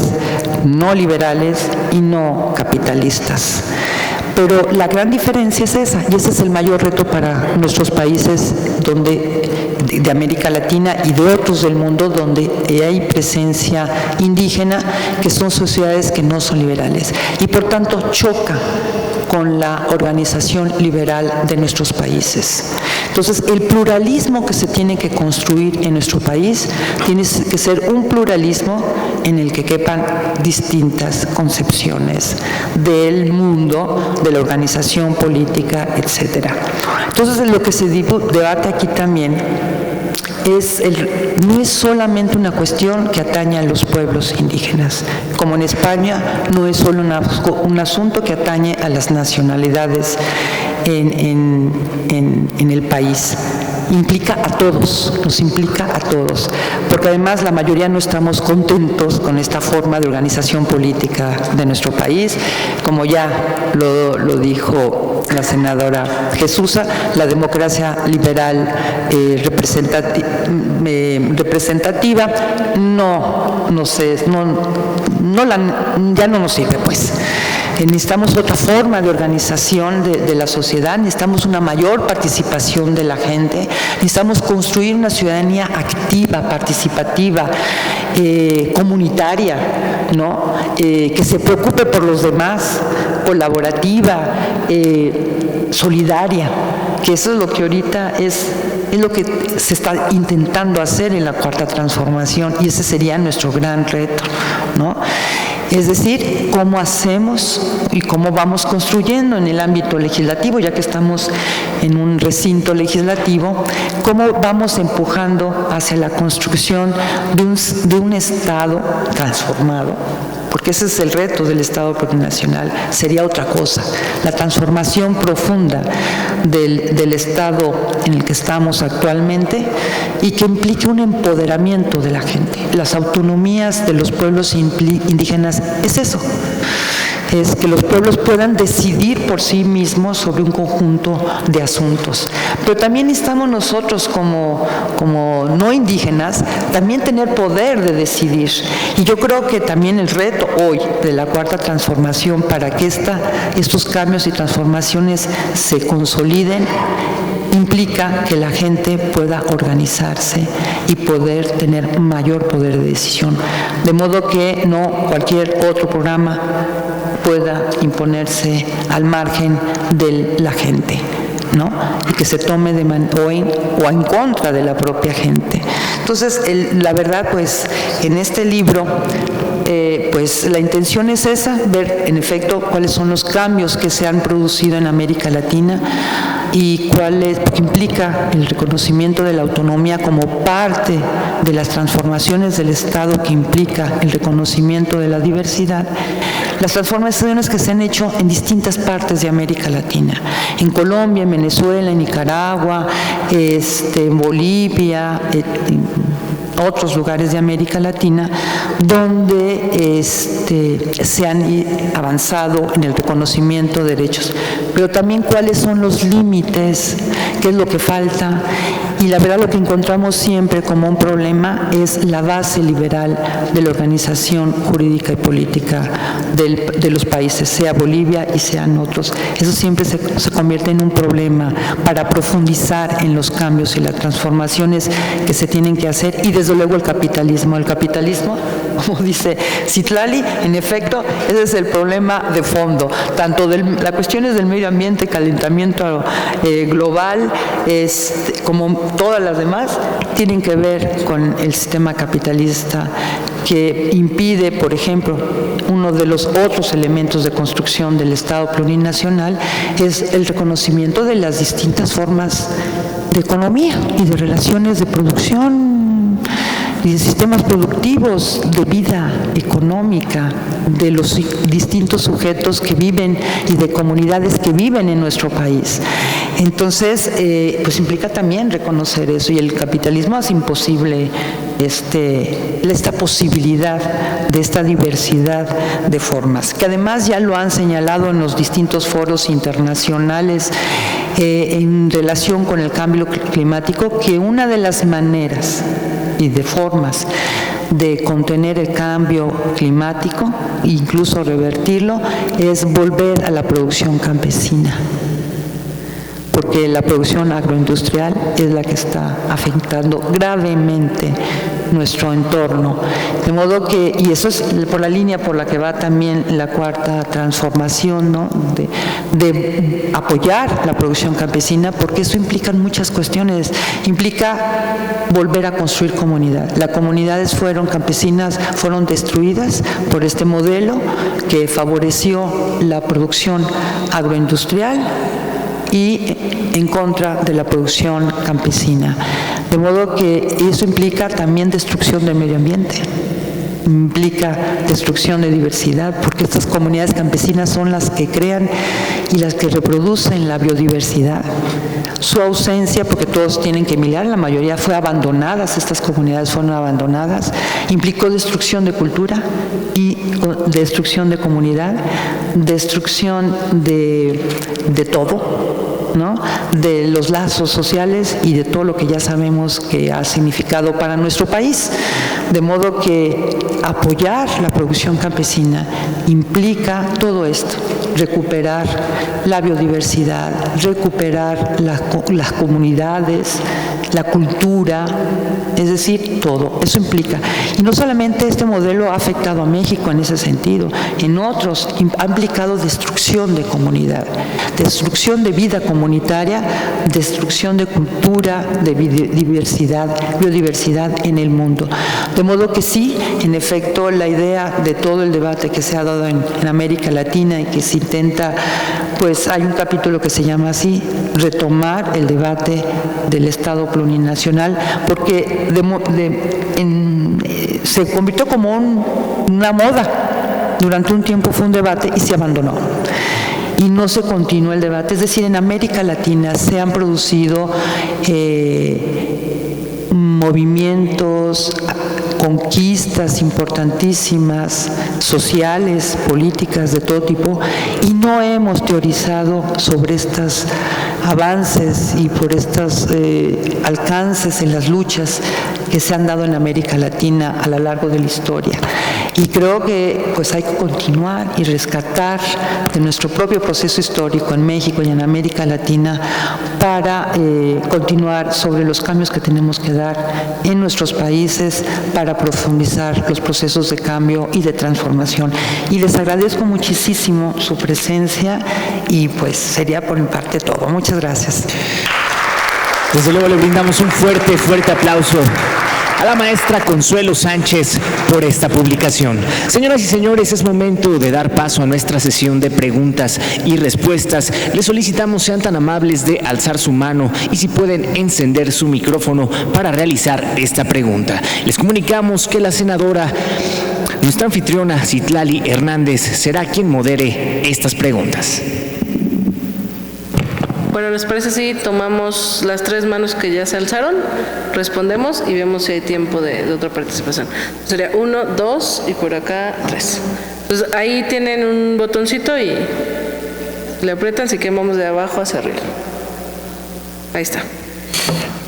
no liberales y no capitalistas. Pero la gran diferencia es esa, y ese es el mayor reto para nuestros países de América Latina y de otros del mundo donde hay presencia indígena, que son sociedades que no son liberales. Y por tanto choca con la organización liberal de nuestros países. Entonces, el pluralismo que se tiene que construir en nuestro país tiene que ser un pluralismo en el que quepan distintas concepciones del mundo, de la organización política, etcétera. Entonces, lo que se debate aquí también no es solamente una cuestión que atañe a los pueblos indígenas. Como en España, no es solo un asunto que atañe a las nacionalidades en el país. Implica a todos, nos implica a todos, porque además la mayoría no estamos contentos con esta forma de organización política de nuestro país. Como ya lo dijo la senadora Jesús, la democracia liberal representativa ya no nos sirve, pues. Necesitamos otra forma de organización de la sociedad, necesitamos una mayor participación de la gente, necesitamos construir una ciudadanía activa, participativa, comunitaria, ¿no? Que se preocupe por los demás, colaborativa, solidaria, que eso es lo que ahorita es lo que se está intentando hacer en la Cuarta Transformación, y ese sería nuestro gran reto, ¿no? Es decir, cómo hacemos y cómo vamos construyendo en el ámbito legislativo, ya que estamos en un recinto legislativo, cómo vamos empujando hacia la construcción de un Estado transformado, porque ese es el reto del Estado plurinacional, sería otra cosa, la transformación profunda del Estado en el que estamos actualmente y que implique un empoderamiento de la gente. Las autonomías de los pueblos indígenas es eso, es que los pueblos puedan decidir por sí mismos sobre un conjunto de asuntos. Pero también necesitamos nosotros como no indígenas, también tener poder de decidir. Y yo creo que también el reto hoy de la Cuarta Transformación para que estos cambios y transformaciones se consoliden implica que la gente pueda organizarse y poder tener mayor poder de decisión. De modo que no cualquier otro programa pueda imponerse al margen de la gente, ¿no? Y que se tome o en contra de la propia gente. Entonces, la verdad, pues, en este libro, pues la intención es esa, ver en efecto cuáles son los cambios que se han producido en América Latina y porque implica el reconocimiento de la autonomía como parte de las transformaciones del Estado, que implica el reconocimiento de la diversidad. Las transformaciones que se han hecho en distintas partes de América Latina, en Colombia, en Venezuela, en Nicaragua, en Bolivia, en otros lugares de América Latina, donde se han avanzado en el reconocimiento de derechos, pero también cuáles son los límites, qué es lo que falta. Y la verdad, lo que encontramos siempre como un problema es la base liberal de la organización jurídica y política de los países, sea Bolivia y sean otros. Eso siempre se convierte en un problema para profundizar en los cambios y las transformaciones que se tienen que hacer. Y desde luego el capitalismo. El capitalismo, como dice Citlali, en efecto, ese es el problema de fondo. Tanto las cuestiones del medio ambiente, calentamiento global, como todas las demás, tienen que ver con el sistema capitalista que impide, por ejemplo, uno de los otros elementos de construcción del Estado plurinacional es el reconocimiento de las distintas formas de economía y de relaciones de producción y de sistemas productivos, de vida económica, de los distintos sujetos que viven y de comunidades que viven en nuestro país. Entonces, pues implica también reconocer eso, y el capitalismo hace imposible esta posibilidad de esta diversidad de formas, que además ya lo han señalado en los distintos foros internacionales en relación con el cambio climático, que una de las maneras y de formas de contener el cambio climático, incluso revertirlo, es volver a la producción campesina, porque la producción agroindustrial es la que está afectando gravemente nuestro entorno. De modo que, y eso es por la línea por la que va también la Cuarta Transformación, ¿no? de apoyar la producción campesina, porque eso implica muchas cuestiones. Implica volver a construir comunidad. Las comunidades campesinas fueron destruidas por este modelo que favoreció la producción agroindustrial y en contra de la producción campesina. De modo que eso implica también destrucción del medio ambiente, implica destrucción de diversidad, porque estas comunidades campesinas son las que crean y las que reproducen la biodiversidad. Su ausencia, porque todos tienen que emigrar, la mayoría fue abandonadas, estas comunidades fueron abandonadas, implicó destrucción de cultura y destrucción de comunidad, destrucción de todo, ¿no? De los lazos sociales y de todo lo que ya sabemos que ha significado para nuestro país. De modo que apoyar la producción campesina implica todo esto: recuperar la biodiversidad, recuperar las comunidades, la cultura, es decir, todo. Eso implica. Y no solamente este modelo ha afectado a México en ese sentido, en otros ha implicado destrucción de comunidad, destrucción de vida comunitaria, destrucción de cultura, de biodiversidad en el mundo. De modo que sí, en efecto, la idea de todo el debate que se ha dado en América Latina y que se intenta, pues hay un capítulo que se llama así, retomar el debate del Estado plurinacional, porque se convirtió como una moda. Durante un tiempo fue un debate y se abandonó. Y no se continuó el debate. Es decir, en América Latina se han producido movimientos, conquistas importantísimas, sociales, políticas de todo tipo, y no hemos teorizado sobre estos avances y por estos alcances en las luchas que se han dado en América Latina a lo largo de la historia. Y creo que pues hay que continuar y rescatar de nuestro propio proceso histórico en México y en América Latina para continuar sobre los cambios que tenemos que dar en nuestros países para profundizar los procesos de cambio y de transformación. Y les agradezco muchísimo su presencia y pues sería por mi parte todo. Muchas gracias. Desde luego le brindamos un fuerte, fuerte aplauso a la maestra Consuelo Sánchez por esta publicación. Señoras y señores, es momento de dar paso a nuestra sesión de preguntas y respuestas. Les solicitamos sean tan amables de alzar su mano y si pueden encender su micrófono para realizar esta pregunta. Les comunicamos que la senadora, nuestra anfitriona Citlali Hernández, será quien modere estas preguntas. Bueno, ¿les parece si tomamos las 3 manos que ya se alzaron? Respondemos y vemos si hay tiempo de otra participación. Sería 1, 2 y por acá 3. Entonces ahí tienen un botoncito y le aprietan, si quemamos de abajo hacia arriba. Ahí está.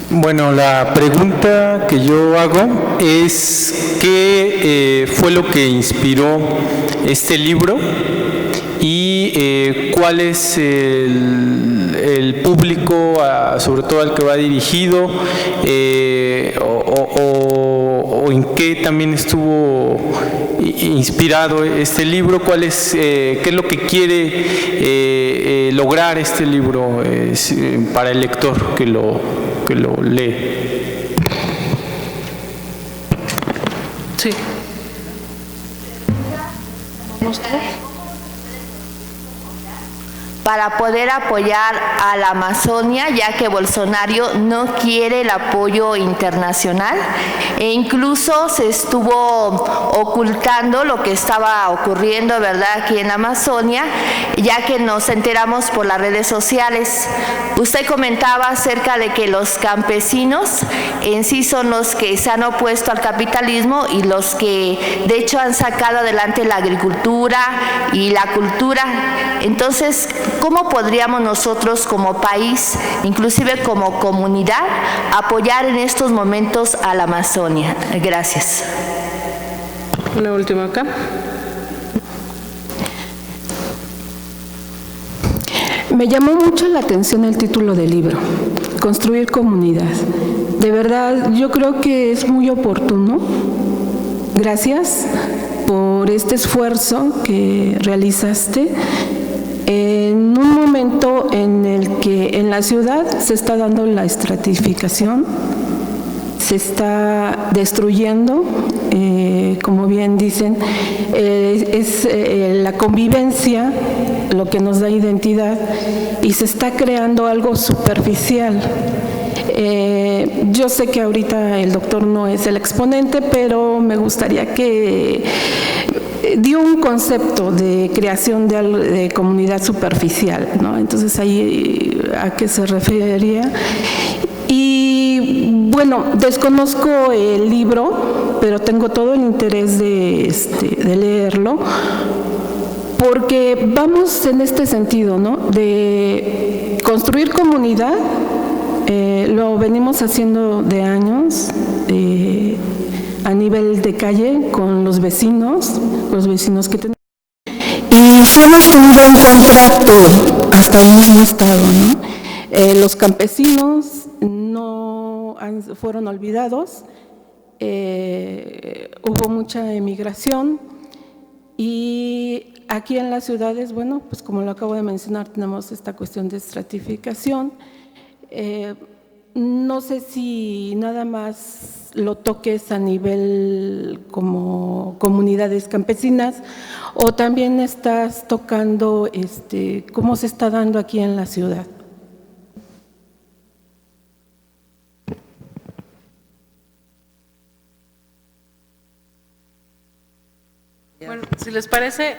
Bueno, la pregunta que yo hago es ¿qué fue lo que inspiró este libro? Y cuál es el público, sobre todo al que va dirigido, o en qué también estuvo inspirado este libro, qué es lo que quiere lograr este libro para el lector que lo lee. Sí. Para poder apoyar a la Amazonia, ya que Bolsonaro no quiere el apoyo internacional e incluso se estuvo ocultando lo que estaba ocurriendo, ¿verdad?, aquí en la Amazonia, ya que nos enteramos por las redes sociales. Usted comentaba acerca de que los campesinos en sí son los que se han opuesto al capitalismo y los que de hecho han sacado adelante la agricultura y la cultura. Entonces, ¿cómo podríamos nosotros como país, inclusive como comunidad, apoyar en estos momentos a la Amazonia? Gracias. Una última acá. Me llamó mucho la atención el título del libro, Construir Comunidad. De verdad, yo creo que es muy oportuno. Gracias por este esfuerzo que realizaste en un momento en el que en la ciudad se está dando la estratificación, se está destruyendo, como bien dicen, es la convivencia lo que nos da identidad y se está creando algo superficial. Yo sé que ahorita el doctor no es el exponente, pero me gustaría que dio un concepto de creación de comunidad superficial, ¿no? Entonces ahí a qué se refería. Y bueno, desconozco el libro, pero tengo todo el interés de leerlo, porque vamos en este sentido, ¿no?, de construir comunidad. Lo venimos haciendo de años, a nivel de calle, con los vecinos que tenemos. Y se hemos tenido en cuenta todo, hasta el mismo Estado, ¿no? Los campesinos no fueron olvidados. Hubo mucha emigración y aquí en las ciudades, bueno, pues como lo acabo de mencionar, tenemos esta cuestión de estratificación. No sé si nada más lo toques a nivel como comunidades campesinas o también estás tocando cómo se está dando aquí en la ciudad. Bueno, si les parece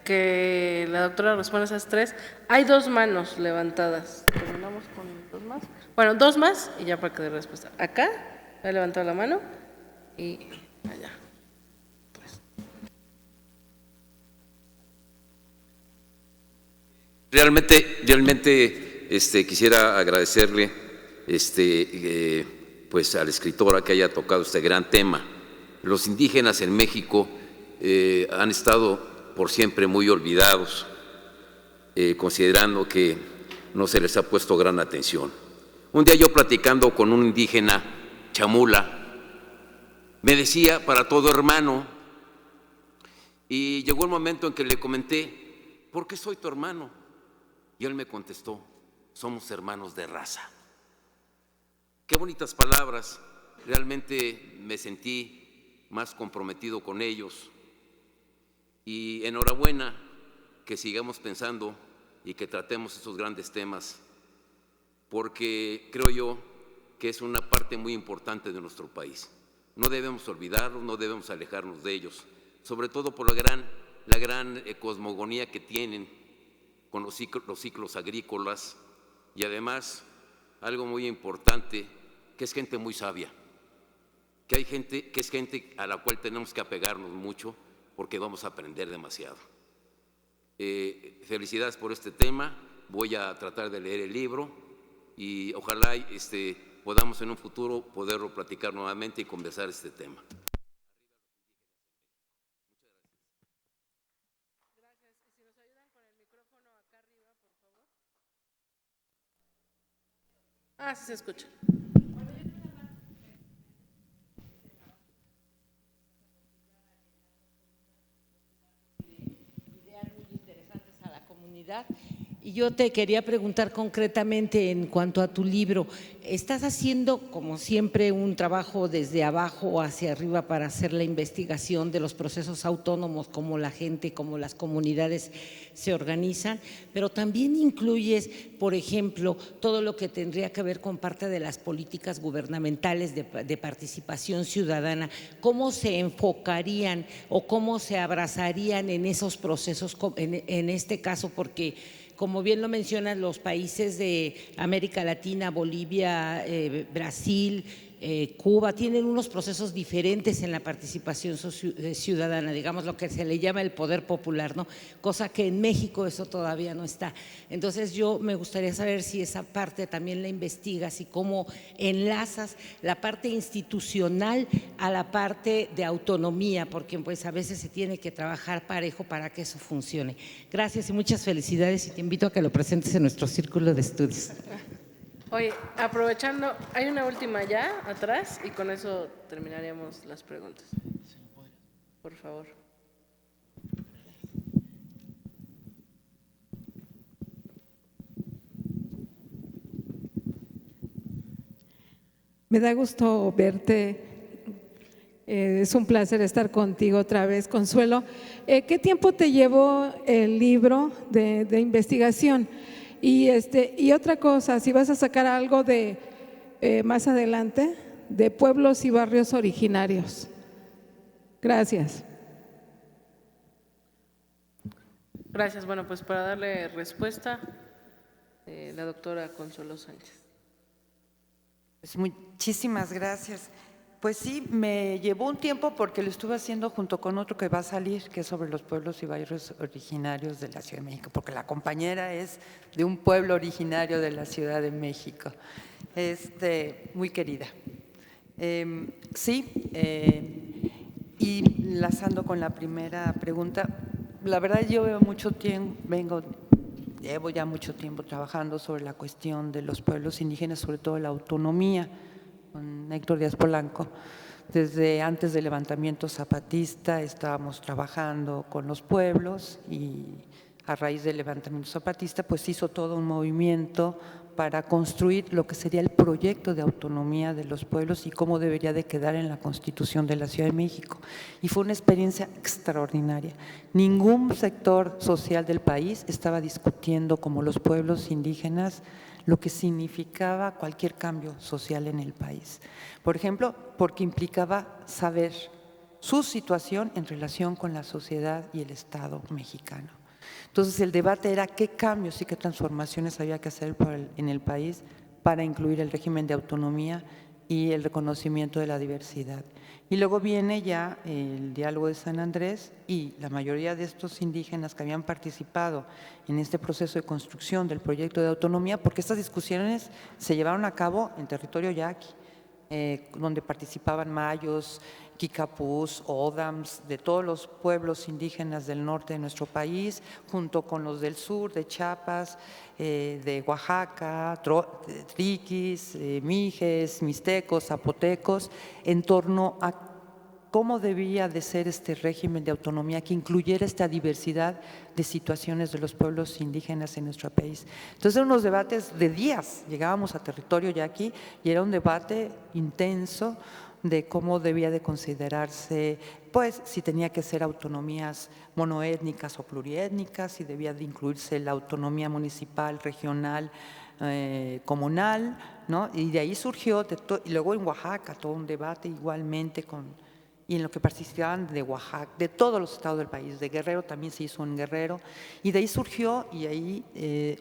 que la doctora responda a esas tres, hay 2 manos levantadas. ¿Terminamos con 2 más? Bueno, 2 más y ya para que dé respuesta. Acá, ha levantado la mano y allá. Pues. Realmente quisiera agradecerle pues a la escritora que haya tocado este gran tema. Los indígenas en México han estado por siempre muy olvidados, considerando que no se les ha puesto gran atención. Un día yo platicando con un indígena chamula, me decía para todo hermano, y llegó el momento en que le comenté, ¿por qué soy tu hermano? Y él me contestó, somos hermanos de raza. Qué bonitas palabras, realmente me sentí más comprometido con ellos. Y enhorabuena que sigamos pensando y que tratemos estos grandes temas, porque creo yo que es una parte muy importante de nuestro país. No debemos olvidarlos, no debemos alejarnos de ellos, sobre todo por la gran cosmogonía que tienen con los ciclos agrícolas y además algo muy importante, que es gente muy sabia, que es gente a la cual tenemos que apegarnos mucho, porque vamos a aprender demasiado. Felicidades por este tema, voy a tratar de leer el libro y ojalá podamos en un futuro poderlo platicar nuevamente y conversar este tema. Gracias. Y si nos ayudan con el micrófono acá arriba, por favor. Ah, sí se escucha. Y yo te quería preguntar concretamente en cuanto a tu libro, ¿estás haciendo como siempre un trabajo desde abajo hacia arriba para hacer la investigación de los procesos autónomos, como la gente, como las comunidades se organizan, pero también incluyes, por ejemplo, todo lo que tendría que ver con parte de las políticas gubernamentales de participación ciudadana? ¿Cómo se enfocarían o cómo se abrazarían en esos procesos, en este caso? Porque como bien lo mencionan, los países de América Latina, Bolivia, Brasil, Cuba, tienen unos procesos diferentes en la participación ciudadana, digamos lo que se le llama el poder popular, ¿no? Cosa que en México eso todavía no está. Entonces yo me gustaría saber si esa parte también la investigas y cómo enlazas la parte institucional a la parte de autonomía, porque pues a veces se tiene que trabajar parejo para que eso funcione. Gracias y muchas felicidades y te invito a que lo presentes en nuestro círculo de estudios. Oye, aprovechando, hay una última ya atrás y con eso terminaríamos las preguntas. Por favor. Me da gusto verte. Es un placer estar contigo otra vez, Consuelo. ¿Qué tiempo te llevó el libro de investigación? Y otra cosa, si vas a sacar algo de más adelante, de pueblos y barrios originarios. Gracias. Gracias. Bueno, pues para darle respuesta, la doctora Consuelo Sánchez. Pues muchísimas gracias. Pues sí, me llevó un tiempo porque lo estuve haciendo junto con otro que va a salir, que es sobre los pueblos y barrios originarios de la Ciudad de México, porque la compañera es de un pueblo originario de la Ciudad de México, muy querida. Y enlazando con la primera pregunta, la verdad yo llevo ya mucho tiempo trabajando sobre la cuestión de los pueblos indígenas, sobre todo la autonomía con Héctor Díaz Polanco. Desde antes del levantamiento zapatista estábamos trabajando con los pueblos y a raíz del levantamiento zapatista pues hizo todo un movimiento para construir lo que sería el proyecto de autonomía de los pueblos y cómo debería de quedar en la Constitución de la Ciudad de México. Y fue una experiencia extraordinaria. Ningún sector social del país estaba discutiendo como los pueblos indígenas lo que significaba cualquier cambio social en el país. Por ejemplo, porque implicaba saber su situación en relación con la sociedad y el Estado mexicano. Entonces el debate era qué cambios y qué transformaciones había que hacer en el país para incluir el régimen de autonomía y el reconocimiento de la diversidad. Y luego viene ya el diálogo de San Andrés y la mayoría de estos indígenas que habían participado en este proceso de construcción del proyecto de autonomía, porque estas discusiones se llevaron a cabo en territorio yaqui, donde participaban mayos, kikapús, ódams, de todos los pueblos indígenas del norte de nuestro país, junto con los del sur, de Chiapas, de Oaxaca, triquis, mijes, mixtecos, zapotecos, en torno a cómo debía de ser este régimen de autonomía que incluyera esta diversidad de situaciones de los pueblos indígenas en nuestro país. Entonces eran unos debates de días, llegábamos a territorio yaqui y era un debate intenso de cómo debía de considerarse, pues si tenía que ser autonomías monoétnicas o pluriétnicas, si debía de incluirse la autonomía municipal, regional, comunal, ¿no? Y de ahí surgió, y luego en Oaxaca todo un debate igualmente y en lo que participaban de Oaxaca, de todos los estados del país, de Guerrero también se hizo en Guerrero, y de ahí surgió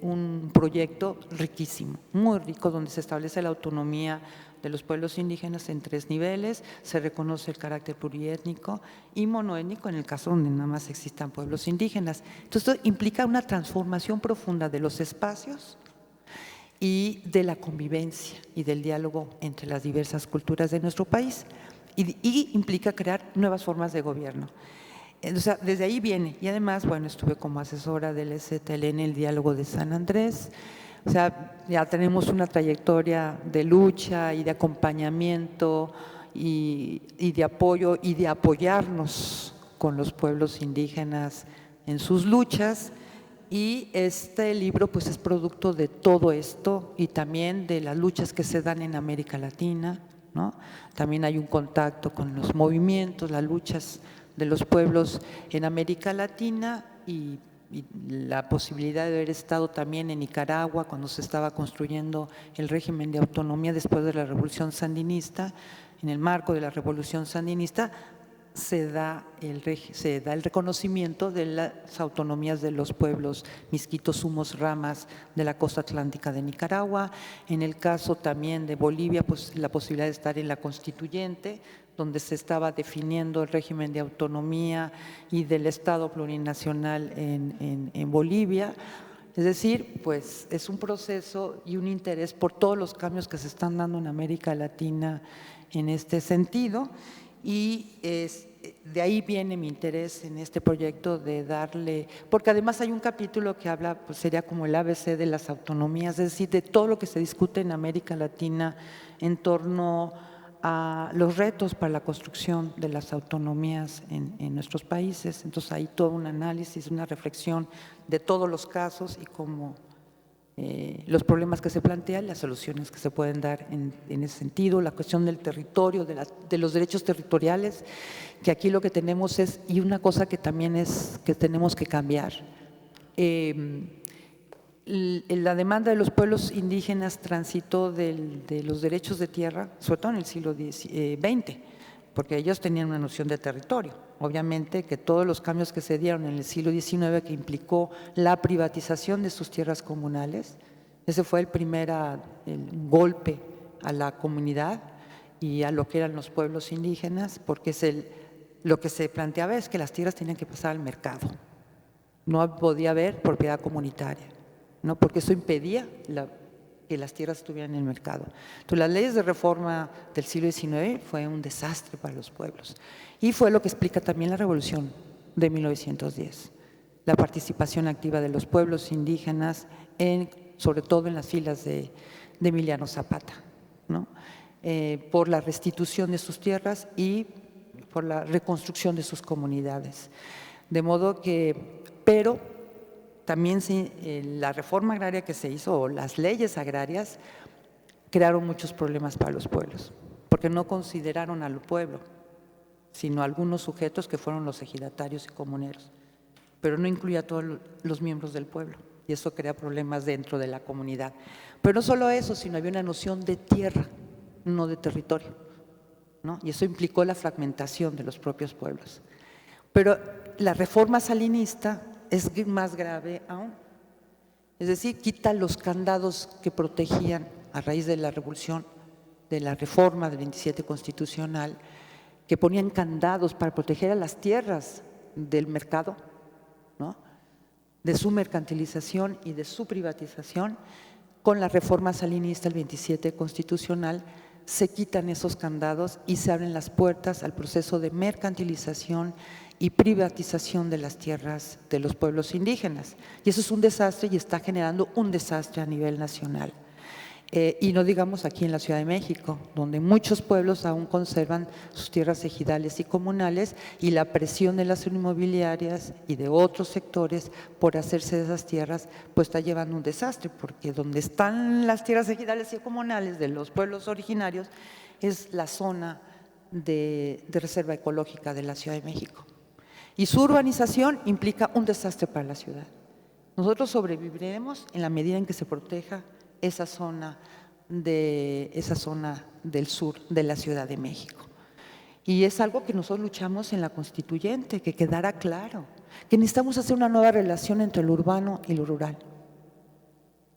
un proyecto riquísimo, muy rico, donde se establece la autonomía de los pueblos indígenas en 3 niveles, se reconoce el carácter pluriétnico y monoétnico en el caso donde nada más existan pueblos indígenas. Entonces esto implica una transformación profunda de los espacios y de la convivencia y del diálogo entre las diversas culturas de nuestro país. Y implica crear nuevas formas de gobierno. O sea, desde ahí viene. Y además, bueno, estuve como asesora del STL en el diálogo de San Andrés. O sea, ya tenemos una trayectoria de lucha y de acompañamiento y de apoyo y de apoyarnos con los pueblos indígenas en sus luchas. Y este libro pues es producto de todo esto y también de las luchas que se dan en América Latina, ¿no? También hay un contacto con los movimientos, las luchas de los pueblos en América Latina y la posibilidad de haber estado también en Nicaragua cuando se estaba construyendo el régimen de autonomía después de la Revolución Sandinista. En el marco de la Revolución Sandinista se da el reconocimiento de las autonomías de los pueblos misquitos, sumos, ramas de la costa atlántica de Nicaragua. En el caso también de Bolivia, pues la posibilidad de estar en la constituyente, donde se estaba definiendo el régimen de autonomía y del Estado plurinacional en Bolivia. Es decir, pues es un proceso y un interés por todos los cambios que se están dando en América Latina en este sentido. Y de ahí viene mi interés en este proyecto de darle, porque además hay un capítulo que habla, pues sería como el ABC de las autonomías, es decir, de todo lo que se discute en América Latina en torno a los retos para la construcción de las autonomías en nuestros países. Entonces hay todo un análisis, una reflexión de todos los casos y cómo los problemas que se plantean, las soluciones que se pueden dar en ese sentido, la cuestión del territorio, de los derechos territoriales, que aquí lo que tenemos es, y una cosa que también es que tenemos que cambiar, la demanda de los pueblos indígenas transitó de los derechos de tierra, sobre todo en el siglo XX, porque ellos tenían una noción de territorio. Obviamente que todos los cambios que se dieron en el siglo XIX, que implicó la privatización de sus tierras comunales, ese fue el golpe a la comunidad y a lo que eran los pueblos indígenas, porque lo que se planteaba es que las tierras tenían que pasar al mercado, no podía haber propiedad comunitaria, ¿no? Porque eso impedía que las tierras estuvieran en el mercado. Entonces, las leyes de reforma del siglo XIX fue un desastre para los pueblos y fue lo que explica también la Revolución de 1910, la participación activa de los pueblos indígenas, sobre todo en las filas de Emiliano Zapata, ¿no? por la restitución de sus tierras y por la reconstrucción de sus comunidades. De modo que, pero también la reforma agraria que se hizo, o las leyes agrarias, crearon muchos problemas para los pueblos, porque no consideraron al pueblo, sino a algunos sujetos que fueron los ejidatarios y comuneros, pero no incluía a todos los miembros del pueblo, y eso crea problemas dentro de la comunidad. Pero no solo eso, sino había una noción de tierra, no de territorio, ¿no? Y eso implicó la fragmentación de los propios pueblos. Pero la reforma salinista es más grave aún. Es decir, quita los candados que protegían a raíz de la revolución, de la reforma del 27 constitucional, que ponían candados para proteger a las tierras del mercado, ¿no? De su mercantilización y de su privatización. Con la reforma salinista, el 27 constitucional, se quitan esos candados y se abren las puertas al proceso de mercantilización y privatización de las tierras de los pueblos indígenas. Y eso es un desastre y está generando un desastre a nivel nacional. Y no digamos aquí en la Ciudad de México, donde muchos pueblos aún conservan sus tierras ejidales y comunales, y la presión de las inmobiliarias y de otros sectores por hacerse de esas tierras, pues está llevando un desastre, porque donde están las tierras ejidales y comunales de los pueblos originarios es la zona de reserva ecológica de la Ciudad de México. Y su urbanización implica un desastre para la ciudad. Nosotros sobreviviremos en la medida en que se proteja esa zona del sur de la Ciudad de México. Y es algo que nosotros luchamos en la Constituyente, que quedara claro, que necesitamos hacer una nueva relación entre lo urbano y lo rural.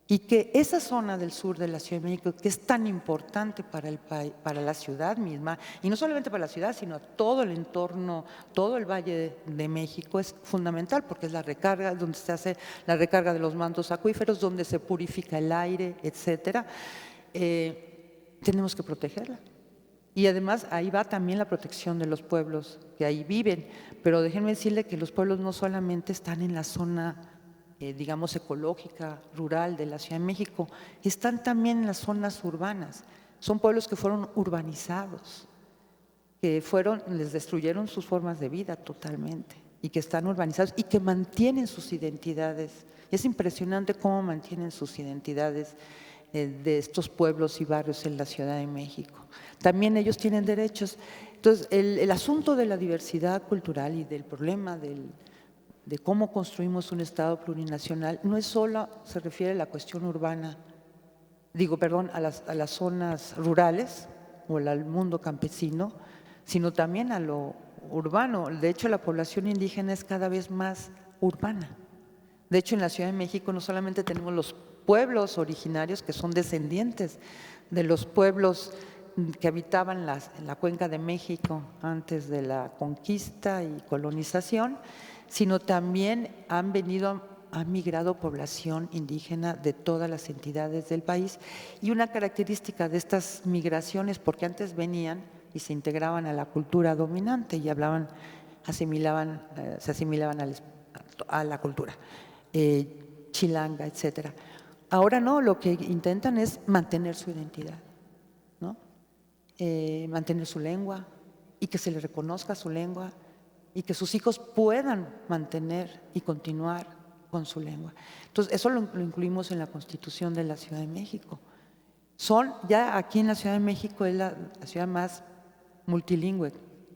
Y que esa zona del sur de la Ciudad de México, que es tan importante para el país, para la ciudad misma, y no solamente para la ciudad, sino todo el entorno, todo el Valle de México, es fundamental, porque es la recarga, donde se hace la recarga de los mantos acuíferos, donde se purifica el aire, etcétera. Tenemos que protegerla. Y además ahí va también la protección de los pueblos que ahí viven. Pero déjenme decirle que los pueblos no solamente están en la zona digamos, ecológica, rural de la Ciudad de México, están también en las zonas urbanas. Son pueblos que fueron urbanizados, que les destruyeron sus formas de vida totalmente, y que están urbanizados y que mantienen sus identidades. Es impresionante cómo mantienen sus identidades de estos pueblos y barrios en la Ciudad de México. También ellos tienen derechos. Entonces, el asunto de la diversidad cultural y del problema de cómo construimos un Estado plurinacional no es solo, se refiere a la cuestión urbana, a las zonas rurales o al mundo campesino, sino también a lo urbano. De hecho, la población indígena es cada vez más urbana. De hecho, en la Ciudad de México no solamente tenemos los pueblos originarios que son descendientes de los pueblos que habitaban en la cuenca de México antes de la conquista y colonización, sino también ha migrado población indígena de todas las entidades del país. Y una característica de estas migraciones, porque antes venían y se integraban a la cultura dominante y se asimilaban a la cultura chilanga, etcétera. Ahora no, lo que intentan es mantener su identidad, ¿no? Mantener su lengua y que se le reconozca su lengua, y que sus hijos puedan mantener y continuar con su lengua. Entonces, eso lo incluimos en la Constitución de la Ciudad de México. Ya aquí en la Ciudad de México es la ciudad más multilingüe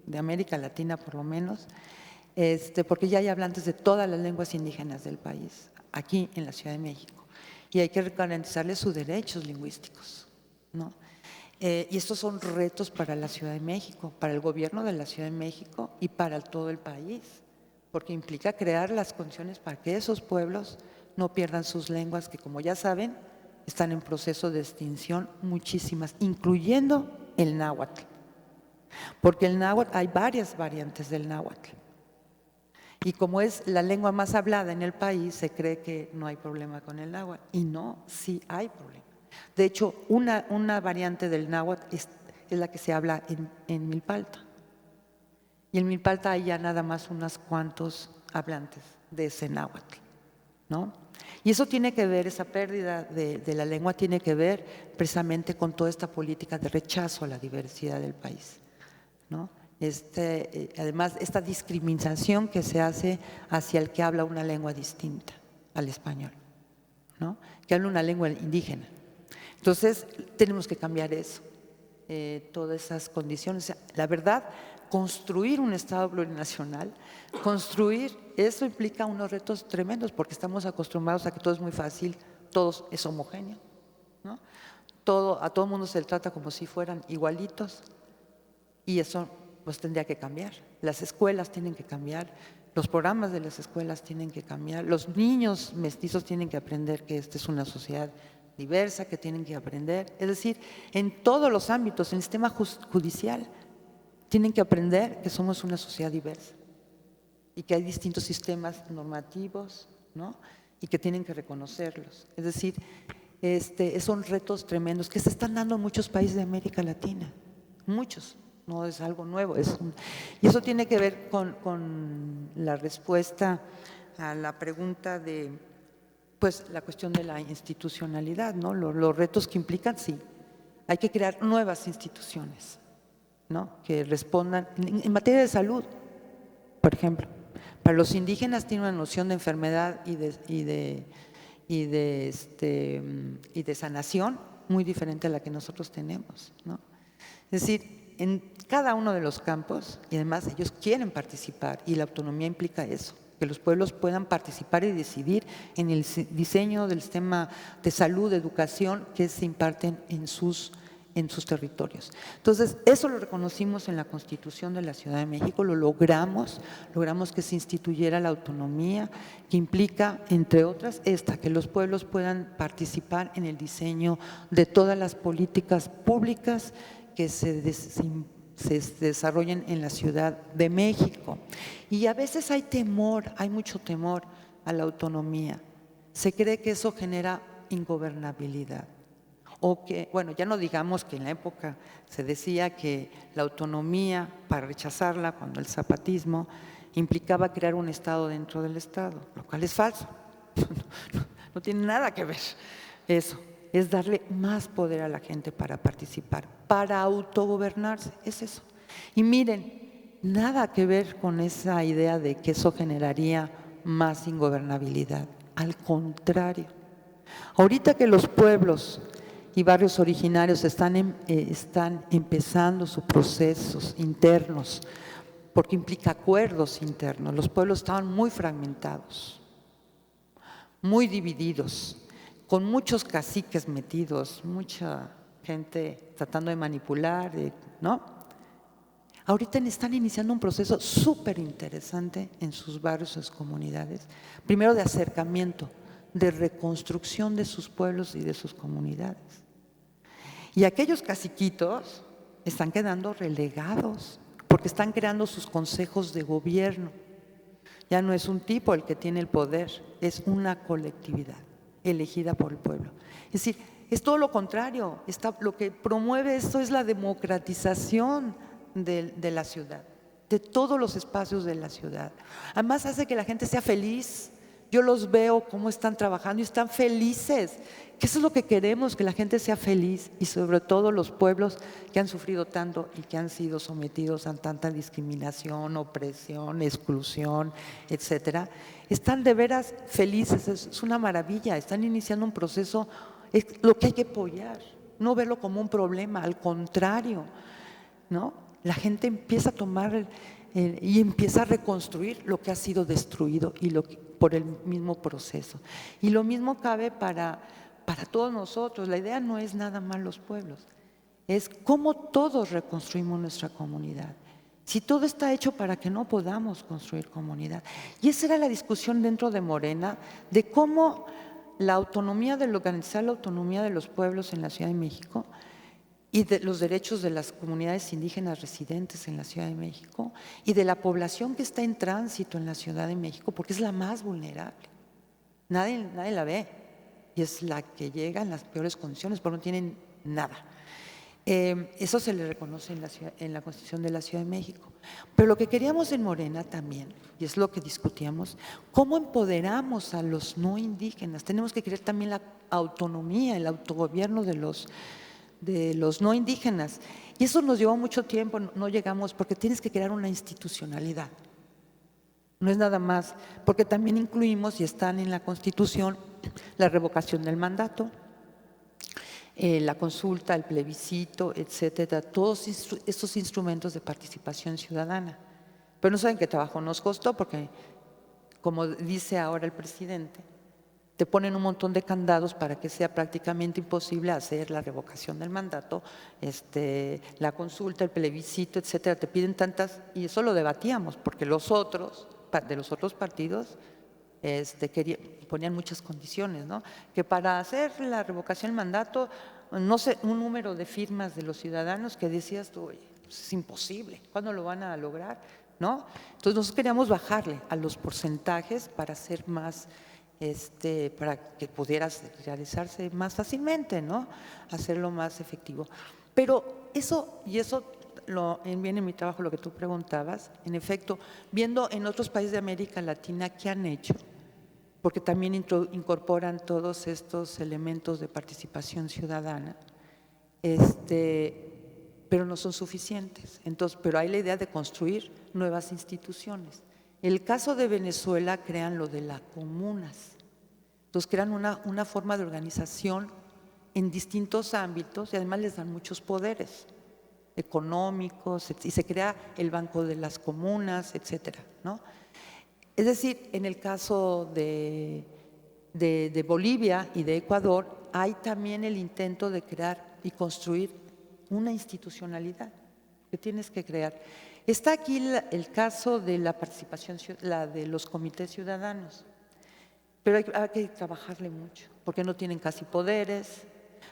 de América Latina, por lo menos, porque ya hay hablantes de todas las lenguas indígenas del país, aquí en la Ciudad de México. Y hay que garantizarles sus derechos lingüísticos, ¿no? Y estos son retos para la Ciudad de México, para el gobierno de la Ciudad de México y para todo el país, porque implica crear las condiciones para que esos pueblos no pierdan sus lenguas, que como ya saben, están en proceso de extinción muchísimas, incluyendo el náhuatl. Porque el náhuatl, hay varias variantes del náhuatl. Y como es la lengua más hablada en el país, se cree que no hay problema con el náhuatl. Y no, sí hay problema. De hecho, una variante del náhuatl es la que se habla en Milpalta. Y en Milpalta hay ya nada más unos cuantos hablantes de ese náhuatl, ¿no? Y eso tiene que ver, esa pérdida de la lengua tiene que ver precisamente con toda esta política de rechazo a la diversidad del país, ¿no? Además, esta discriminación que se hace hacia el que habla una lengua distinta al español, ¿no? Que habla una lengua indígena. Entonces, tenemos que cambiar eso, todas esas condiciones. La verdad, construir un Estado plurinacional, construir, eso implica unos retos tremendos, porque estamos acostumbrados a que todo es muy fácil, todo es homogéneo, ¿no? A todo el mundo se le trata como si fueran igualitos, y eso pues tendría que cambiar. Las escuelas tienen que cambiar, los programas de las escuelas tienen que cambiar, los niños mestizos tienen que aprender que esta es una sociedad diversa, que tienen que aprender, es decir, en todos los ámbitos, en el sistema judicial, tienen que aprender que somos una sociedad diversa y que hay distintos sistemas normativos, ¿no? Y que tienen que reconocerlos. Es decir, son retos tremendos que se están dando en muchos países de América Latina, muchos. No es algo nuevo, y eso tiene que ver con la respuesta a la pregunta de, pues, la cuestión de la institucionalidad, ¿no? Los retos que implican, sí, hay que crear nuevas instituciones, ¿no? Que respondan en materia de salud, por ejemplo. Para los indígenas tienen una noción de enfermedad y de sanación muy diferente a la que nosotros tenemos, ¿no? Es decir, en cada uno de los campos, y además ellos quieren participar, y la autonomía implica eso, que los pueblos puedan participar y decidir en el diseño del sistema de salud, de educación que se imparten en sus territorios. Entonces, eso lo reconocimos en la Constitución de la Ciudad de México, lo logramos que se instituyera la autonomía, que implica, entre otras, que los pueblos puedan participar en el diseño de todas las políticas públicas que se desarrollen en la Ciudad de México. Y a veces hay mucho temor a la autonomía. Se cree que eso genera ingobernabilidad. O que, bueno, ya no digamos que en la época se decía que la autonomía, para rechazarla, cuando el zapatismo, implicaba crear un Estado dentro del Estado, lo cual es falso. No tiene nada que ver eso. Es darle más poder a la gente para participar, para autogobernarse, es eso. Y miren, nada que ver con esa idea de que eso generaría más ingobernabilidad, al contrario. Ahorita que los pueblos y barrios originarios están empezando sus procesos internos, porque implica acuerdos internos, los pueblos estaban muy fragmentados, muy divididos, con muchos caciques metidos, mucha gente tratando de manipular, ¿no? Ahorita están iniciando un proceso súper interesante en sus barrios, sus comunidades, primero de acercamiento, de reconstrucción de sus pueblos y de sus comunidades. Y aquellos caciquitos están quedando relegados, porque están creando sus consejos de gobierno. Ya no es un tipo el que tiene el poder, es una colectividad elegida por el pueblo. Es decir, es todo lo contrario. Lo que promueve esto es la democratización de la ciudad, de todos los espacios de la ciudad. Además hace que la gente sea feliz. Yo los veo cómo están trabajando y están felices, que eso es lo que queremos, que la gente sea feliz, y sobre todo los pueblos que han sufrido tanto y que han sido sometidos a tanta discriminación, opresión, exclusión, etcétera, están de veras felices. Es una maravilla, están iniciando un proceso, es lo que hay que apoyar, no verlo como un problema, al contrario, ¿no? La gente empieza a tomar y empieza a reconstruir lo que ha sido destruido por el mismo proceso. Y lo mismo cabe para todos nosotros. La idea no es nada más los pueblos, es cómo todos reconstruimos nuestra comunidad. Si todo está hecho para que no podamos construir comunidad. Y esa era la discusión dentro de Morena, de cómo la autonomía, de organizar la autonomía de los pueblos en la Ciudad de México y de los derechos de las comunidades indígenas residentes en la Ciudad de México y de la población que está en tránsito en la Ciudad de México, porque es la más vulnerable. Nadie la ve y es la que llega en las peores condiciones porque no tienen nada. Eso se le reconoce en la Constitución de la Ciudad de México. Pero lo que queríamos en Morena también, y es lo que discutíamos, ¿cómo empoderamos a los no indígenas? Tenemos que crear también la autonomía, el autogobierno de los no indígenas. Y eso nos llevó mucho tiempo, no llegamos, porque tienes que crear una institucionalidad. No es nada más, porque también incluimos, y están en la Constitución, la revocación del mandato, la consulta, el plebiscito, etcétera, todos estos instrumentos de participación ciudadana. Pero no saben qué trabajo nos costó, porque, como dice ahora el presidente, te ponen un montón de candados para que sea prácticamente imposible hacer la revocación del mandato, la consulta, el plebiscito, etcétera. Te piden tantas, y eso lo debatíamos, porque los otros, de los otros partidos, ponían muchas condiciones, ¿no? Que para hacer la revocación del mandato, no sé, un número de firmas de los ciudadanos que decías tú, oye, pues es imposible, ¿cuándo lo van a lograr? ¿No? Entonces nosotros queríamos bajarle a los porcentajes para hacer más, para que pudiera realizarse más fácilmente, ¿no? Hacerlo más efectivo. Pero eso, y eso viene en mi trabajo lo que tú preguntabas, en efecto, viendo en otros países de América Latina qué han hecho, porque también incorporan todos estos elementos de participación ciudadana, pero no son suficientes. Entonces, pero hay la idea de construir nuevas instituciones. En el caso de Venezuela, crean lo de las comunas. Entonces, crean una forma de organización en distintos ámbitos y además les dan muchos poderes económicos, y se crea el Banco de las Comunas, etcétera, ¿no? Es decir, en el caso de Bolivia y de Ecuador, hay también el intento de crear y construir una institucionalidad que tienes que crear. Está aquí el caso de la participación, la de los comités ciudadanos, pero hay que trabajarle mucho, porque no tienen casi poderes,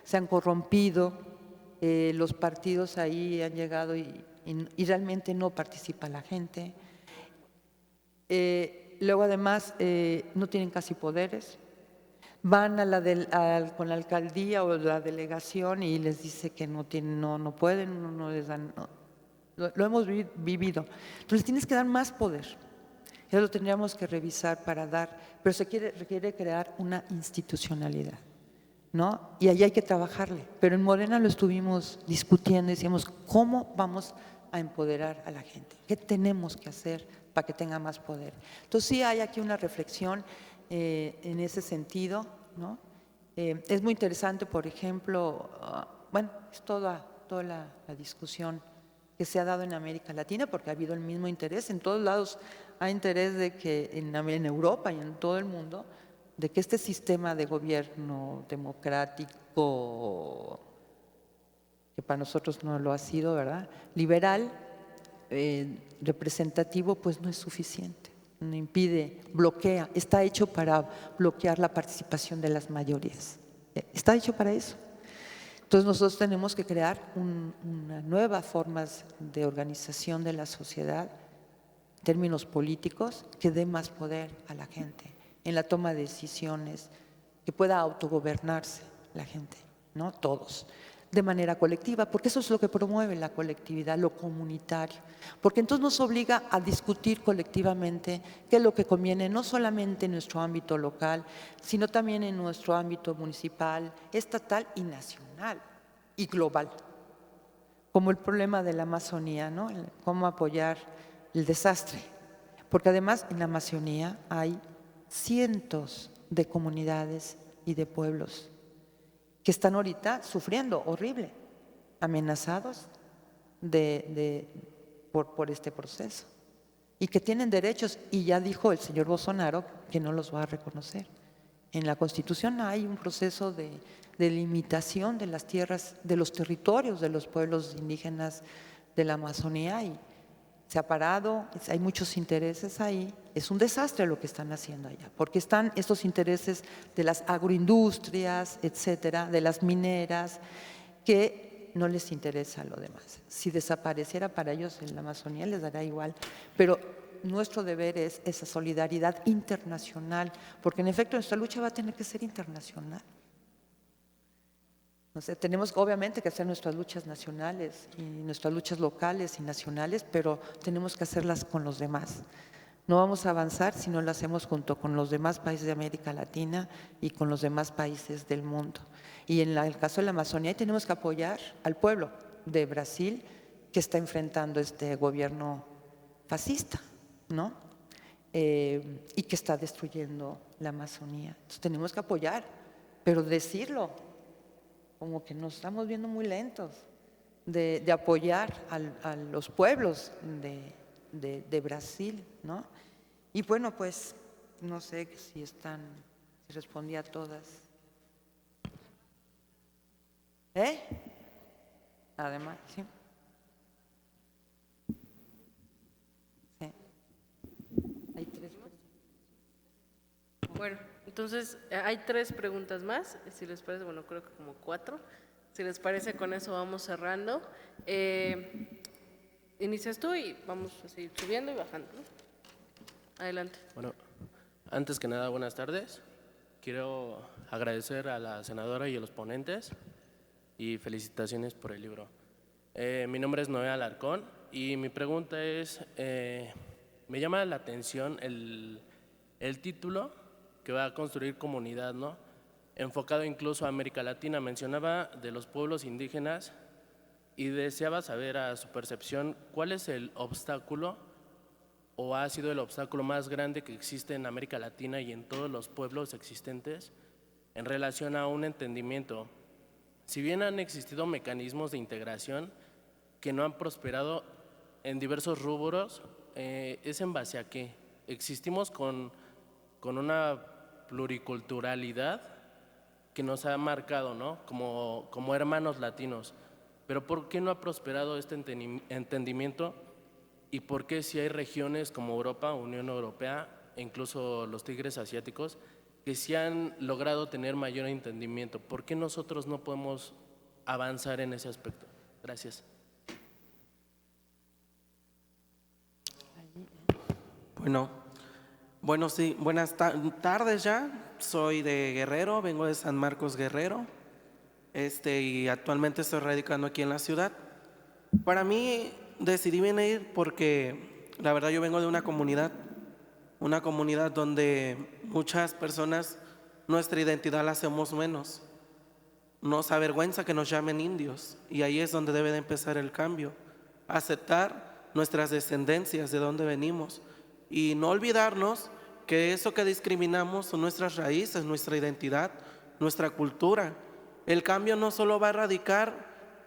se han corrompido, los partidos ahí han llegado y realmente no participa la gente. Luego además no tienen casi poderes, van con la alcaldía o la delegación y les dice que no pueden, no les dan, no. Lo hemos vivido. Entonces tienes que dar más poder, eso lo tendríamos que revisar para dar, pero requiere crear una institucionalidad, ¿no? Y ahí hay que trabajarle, pero en Morena lo estuvimos discutiendo, decíamos, ¿cómo vamos a empoderar a la gente? ¿Qué tenemos que hacer para que tenga más poder? Entonces sí hay aquí una reflexión en ese sentido, ¿no? Es muy interesante, por ejemplo, bueno, es toda la discusión que se ha dado en América Latina, porque ha habido el mismo interés, en todos lados hay interés de que en Europa y en todo el mundo, de que este sistema de gobierno democrático, que para nosotros no lo ha sido, ¿verdad?, liberal, representativo, pues no es suficiente, no impide, bloquea, está hecho para bloquear la participación de las mayorías, está hecho para eso. Entonces nosotros tenemos que crear nuevas formas de organización de la sociedad, en términos políticos, que dé más poder a la gente en la toma de decisiones, que pueda autogobernarse la gente, ¿no? Todos, de manera colectiva, porque eso es lo que promueve la colectividad, lo comunitario, porque entonces nos obliga a discutir colectivamente qué es lo que conviene, no solamente en nuestro ámbito local, sino también en nuestro ámbito municipal, estatal y nacional y global, como el problema de la Amazonía, ¿no? Cómo apoyar el desastre, porque además en la Amazonía hay cientos de comunidades y de pueblos que están ahorita sufriendo horrible, amenazados por este proceso y que tienen derechos, y ya dijo el señor Bolsonaro que no los va a reconocer. En la Constitución hay un proceso de limitación de las tierras, de los territorios de los pueblos indígenas de la Amazonía, y se ha parado, hay muchos intereses ahí. Es un desastre lo que están haciendo allá, porque están estos intereses de las agroindustrias, etcétera, de las mineras, que no les interesa lo demás. Si desapareciera para ellos en la Amazonía les dará igual, pero nuestro deber es esa solidaridad internacional, porque en efecto nuestra lucha va a tener que ser internacional. No sé, tenemos obviamente que hacer nuestras luchas nacionales y nuestras luchas locales y nacionales, pero tenemos que hacerlas con los demás. No vamos a avanzar si no lo hacemos junto con los demás países de América Latina y con los demás países del mundo. Y en el caso de la Amazonía tenemos que apoyar al pueblo de Brasil que está enfrentando este gobierno fascista, ¿no? Y que está destruyendo la Amazonía. Entonces tenemos que apoyar, pero decirlo, como que nos estamos viendo muy lentos de apoyar a los pueblos de Brasil, ¿no? Y bueno, pues no sé si respondí a todas. Además, sí. Sí. Hay 3 preguntas. Bueno, entonces hay 3 preguntas más, si les parece, bueno, creo que como 4. Si les parece, con eso vamos cerrando. Inicias tú y vamos a seguir subiendo y bajando, ¿no? Adelante. Bueno, antes que nada, buenas tardes. Quiero agradecer a la senadora y a los ponentes y felicitaciones por el libro. Mi nombre es Noé Alarcón y mi pregunta es, me llama la atención el título que va a construir comunidad, ¿no? Enfocado incluso a América Latina. Mencionaba de los pueblos indígenas y deseaba saber a su percepción cuál es el obstáculo o ha sido el obstáculo más grande que existe en América Latina y en todos los pueblos existentes en relación a un entendimiento. Si bien han existido mecanismos de integración que no han prosperado en diversos rubros, ¿es en base a qué? Existimos con una pluriculturalidad que nos ha marcado, ¿no? Como hermanos latinos. Pero ¿por qué no ha prosperado este entendimiento? ¿Y por qué si hay regiones como Europa, Unión Europea, e incluso los tigres asiáticos, que sí han logrado tener mayor entendimiento? ¿Por qué nosotros no podemos avanzar en ese aspecto? Gracias. Bueno, sí, buenas tardes ya. Soy de Guerrero, vengo de San Marcos, Guerrero, y actualmente estoy radicando aquí en la ciudad. Para mí decidí venir porque la verdad yo vengo de una comunidad donde muchas personas nuestra identidad la hacemos menos. Nos avergüenza que nos llamen indios y ahí es donde debe de empezar el cambio. Aceptar nuestras descendencias, de dónde venimos y no olvidarnos que eso que discriminamos son nuestras raíces, nuestra identidad, nuestra cultura. El cambio no solo va a radicar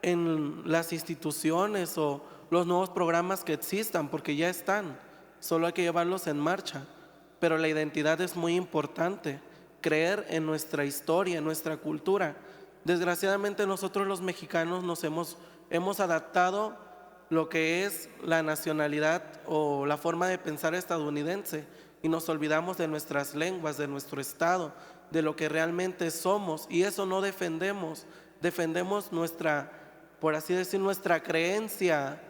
en las instituciones o los nuevos programas que existan, porque ya están, solo hay que llevarlos en marcha. Pero la identidad es muy importante, creer en nuestra historia, en nuestra cultura. Desgraciadamente nosotros los mexicanos nos hemos adaptado lo que es la nacionalidad o la forma de pensar estadounidense y nos olvidamos de nuestras lenguas, de nuestro estado, de lo que realmente somos, y eso no defendemos. Defendemos nuestra, por así decir, nuestra creencia,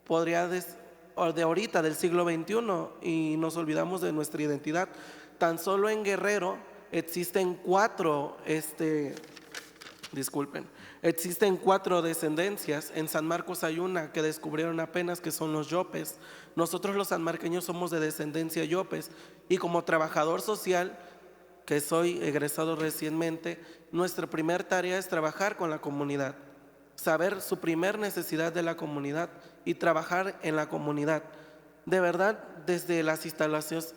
de ahorita, del siglo XXI, y nos olvidamos de nuestra identidad. Tan solo en Guerrero existen 4 descendencias. En San Marcos hay una que descubrieron apenas, que son los Yopes. Nosotros los sanmarqueños somos de descendencia Yopes, y como trabajador social, que soy egresado recientemente, nuestra primera tarea es trabajar con la comunidad, saber su primer necesidad de la comunidad y trabajar en la comunidad. De verdad, desde las instalaciones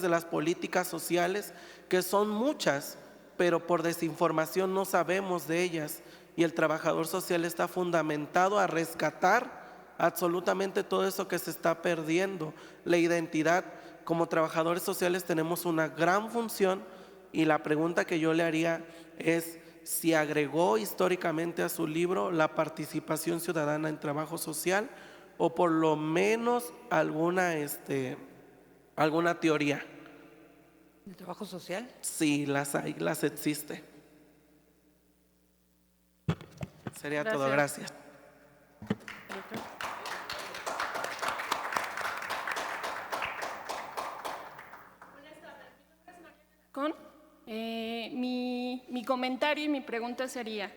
de las políticas sociales, que son muchas, pero por desinformación no sabemos de ellas, y el trabajador social está fundamentado a rescatar absolutamente todo eso que se está perdiendo. La identidad, como trabajadores sociales tenemos una gran función, y la pregunta que yo le haría es si agregó históricamente a su libro la participación ciudadana en trabajo social, o por lo menos alguna teoría. ¿De trabajo social? Sí, las hay, las existe. Sería todo, gracias. Mi mi comentario y mi pregunta sería,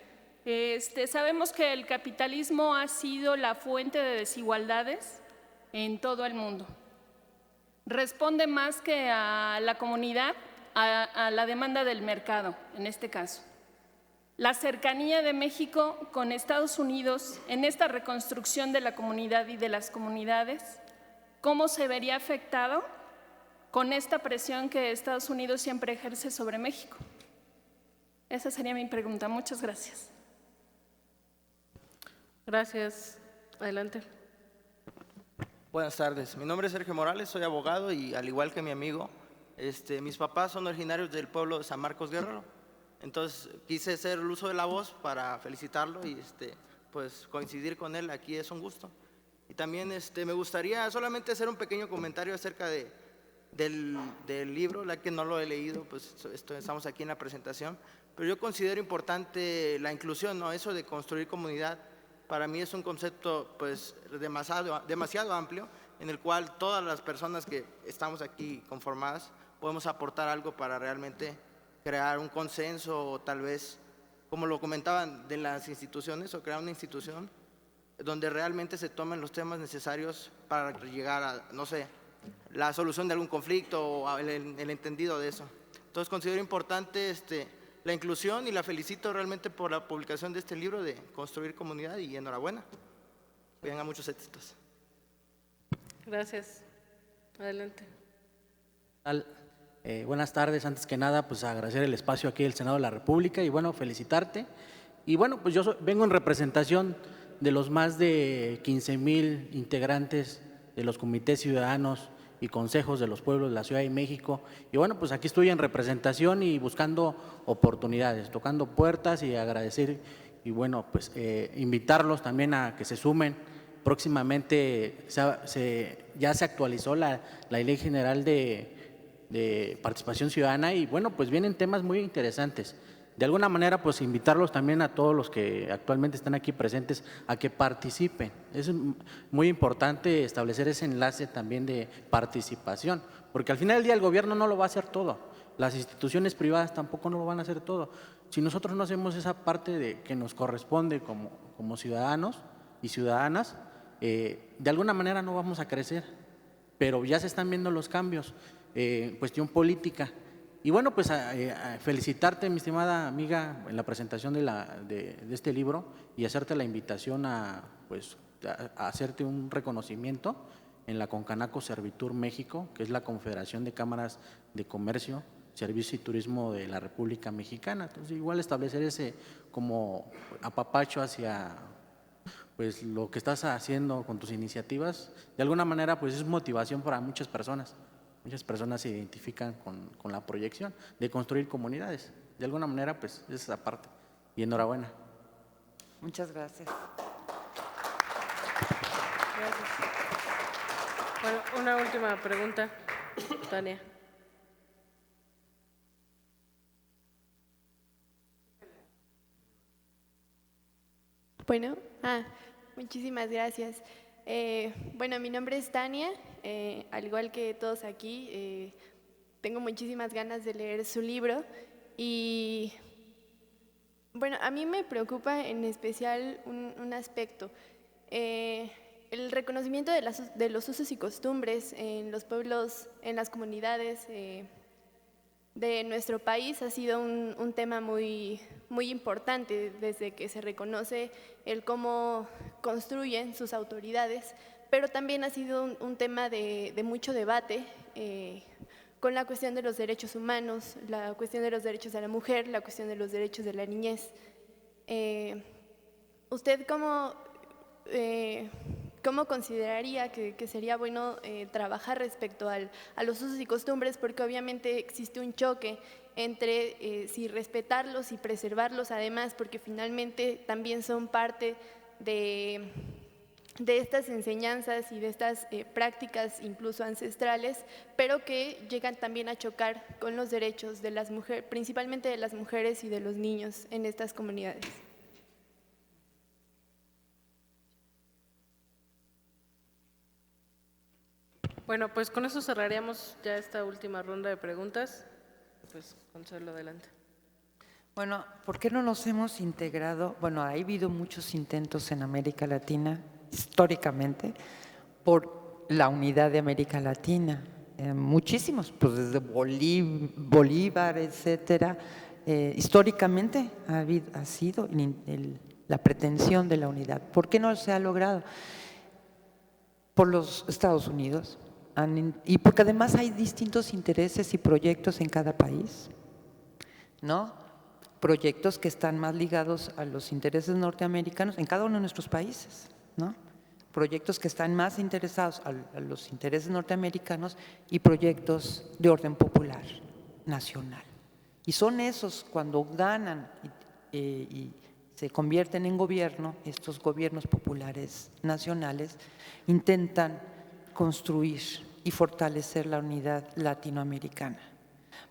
sabemos que el capitalismo ha sido la fuente de desigualdades en todo el mundo. Responde más que a la comunidad, a la demanda del mercado, en este caso. La cercanía de México con Estados Unidos en esta reconstrucción de la comunidad y de las comunidades, ¿cómo se vería afectado con esta presión que Estados Unidos siempre ejerce sobre México? Esa sería mi pregunta. Muchas gracias. Gracias. Adelante. Buenas tardes. Mi nombre es Sergio Morales, soy abogado y al igual que mi amigo, mis papás son originarios del pueblo de San Marcos Guerrero. Entonces quise hacer el uso de la voz para felicitarlo y pues coincidir con él aquí es un gusto. Y también me gustaría solamente hacer un pequeño comentario acerca del libro, la que no lo he leído, pues estamos aquí en la presentación, pero yo considero importante la inclusión, ¿no? Eso de construir comunidad, para mí es un concepto pues demasiado amplio, en el cual todas las personas que estamos aquí conformadas podemos aportar algo para realmente crear un consenso o tal vez, como lo comentaban, de las instituciones o crear una institución donde realmente se tomen los temas necesarios para llegar a, no sé, la solución de algún conflicto o el entendido de eso. Entonces considero importante la inclusión y la felicito realmente por la publicación de este libro de Construir Comunidad y enhorabuena. Que vengan muchos éxitos. Gracias. Adelante. Buenas tardes. Antes que nada, pues agradecer el espacio aquí del Senado de la República y bueno, felicitarte. Y bueno, pues yo vengo en representación de los más de 15,000 integrantes de los comités ciudadanos y consejos de los pueblos de la Ciudad de México. Y bueno, pues aquí estoy en representación y buscando oportunidades, tocando puertas y agradecer y bueno, pues invitarlos también a que se sumen. Próximamente ya se actualizó la Ley General de Participación Ciudadana y bueno, pues vienen temas muy interesantes. De alguna manera, pues invitarlos también a todos los que actualmente están aquí presentes a que participen. Es muy importante establecer ese enlace también de participación, porque al final del día el gobierno no lo va a hacer todo, las instituciones privadas tampoco no lo van a hacer todo. Si nosotros no hacemos esa parte que nos corresponde como ciudadanos y ciudadanas, de alguna manera no vamos a crecer, pero ya se están viendo los cambios en cuestión política. Y bueno, pues felicitarte, mi estimada amiga, en la presentación de este libro y hacerte la invitación a hacerte un reconocimiento en la Concanaco Servitur México, que es la Confederación de Cámaras de Comercio, Servicio y Turismo de la República Mexicana. Entonces, igual establecer ese como apapacho hacia pues lo que estás haciendo con tus iniciativas, de alguna manera pues es motivación para muchas personas. Muchas personas se identifican con la proyección de construir comunidades. De alguna manera, pues, es esa parte. Y enhorabuena. Muchas gracias. Gracias. Bueno, una última pregunta, Tania. Bueno, muchísimas gracias. Bueno, mi nombre es Tania, al igual que todos aquí, tengo muchísimas ganas de leer su libro y bueno, a mí me preocupa en especial un aspecto, el reconocimiento de los usos y costumbres en los pueblos, en las comunidades de nuestro país ha sido un tema muy importante desde que se reconoce el cómo construyen sus autoridades, pero también ha sido un tema de mucho debate con la cuestión de los derechos humanos, la cuestión de los derechos de la mujer, la cuestión de los derechos de la niñez. ¿Usted cómo consideraría que sería bueno trabajar respecto a los usos y costumbres? Porque obviamente existe un choque entre si respetarlos y preservarlos, además porque finalmente también son parte de estas enseñanzas y de estas prácticas incluso ancestrales, pero que llegan también a chocar con los derechos de las mujeres, principalmente de las mujeres y de los niños en estas comunidades. Bueno, pues con eso cerraríamos ya esta última ronda de preguntas. Pues, Consuelo, adelante. Bueno, ¿por qué no nos hemos integrado? Bueno, ha habido muchos intentos en América Latina, históricamente, por la unidad de América Latina. Muchísimos, pues desde Bolívar, etcétera. Históricamente ha sido la pretensión de la unidad. ¿Por qué no se ha logrado? Por los Estados Unidos. Y porque además hay distintos intereses y proyectos en cada país, ¿no? Proyectos que están más ligados a los intereses norteamericanos en cada uno de nuestros países, ¿no? Proyectos que están más interesados a los intereses norteamericanos y proyectos de orden popular, nacional. Y son esos, cuando ganan y se convierten en gobierno, estos gobiernos populares nacionales intentan construir y fortalecer la unidad latinoamericana.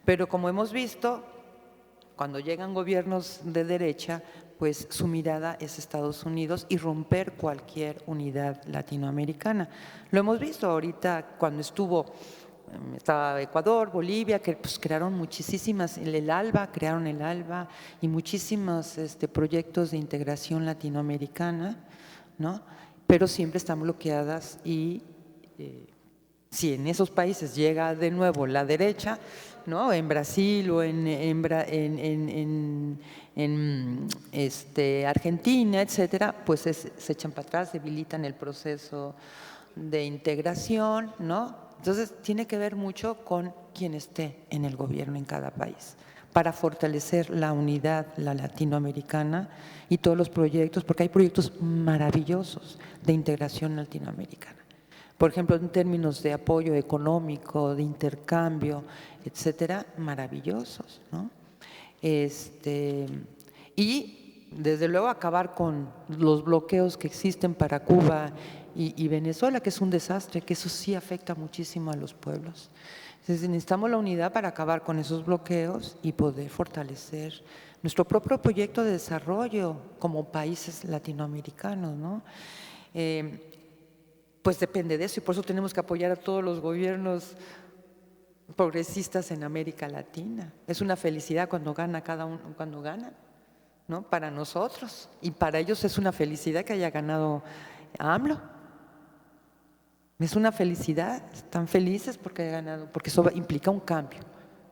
Pero como hemos visto, cuando llegan gobiernos de derecha, pues su mirada es Estados Unidos y romper cualquier unidad latinoamericana. Lo hemos visto ahorita cuando estaba Ecuador, Bolivia, que pues crearon muchísimas, crearon el ALBA y muchísimos proyectos de integración latinoamericana, ¿no? Pero siempre están bloqueadas y si en esos países llega de nuevo la derecha, ¿no? En Brasil o en Argentina, etcétera, pues se echan para atrás, debilitan el proceso de integración, ¿no? Entonces tiene que ver mucho con quien esté en el gobierno en cada país para fortalecer la unidad, la latinoamericana y todos los proyectos, porque hay proyectos maravillosos de integración latinoamericana. Por ejemplo, en términos de apoyo económico, de intercambio, etcétera, maravillosos, ¿no? Y desde luego acabar con los bloqueos que existen para Cuba y Venezuela, que es un desastre, que eso sí afecta muchísimo a los pueblos. Entonces necesitamos la unidad para acabar con esos bloqueos y poder fortalecer nuestro propio proyecto de desarrollo como países latinoamericanos, ¿no? Pues depende de eso y por eso tenemos que apoyar a todos los gobiernos progresistas en América Latina. Es una felicidad cuando gana cada uno, cuando ganan, ¿no? Para nosotros y para ellos es una felicidad que haya ganado AMLO. Es una felicidad, están felices porque haya ganado, porque eso implica un cambio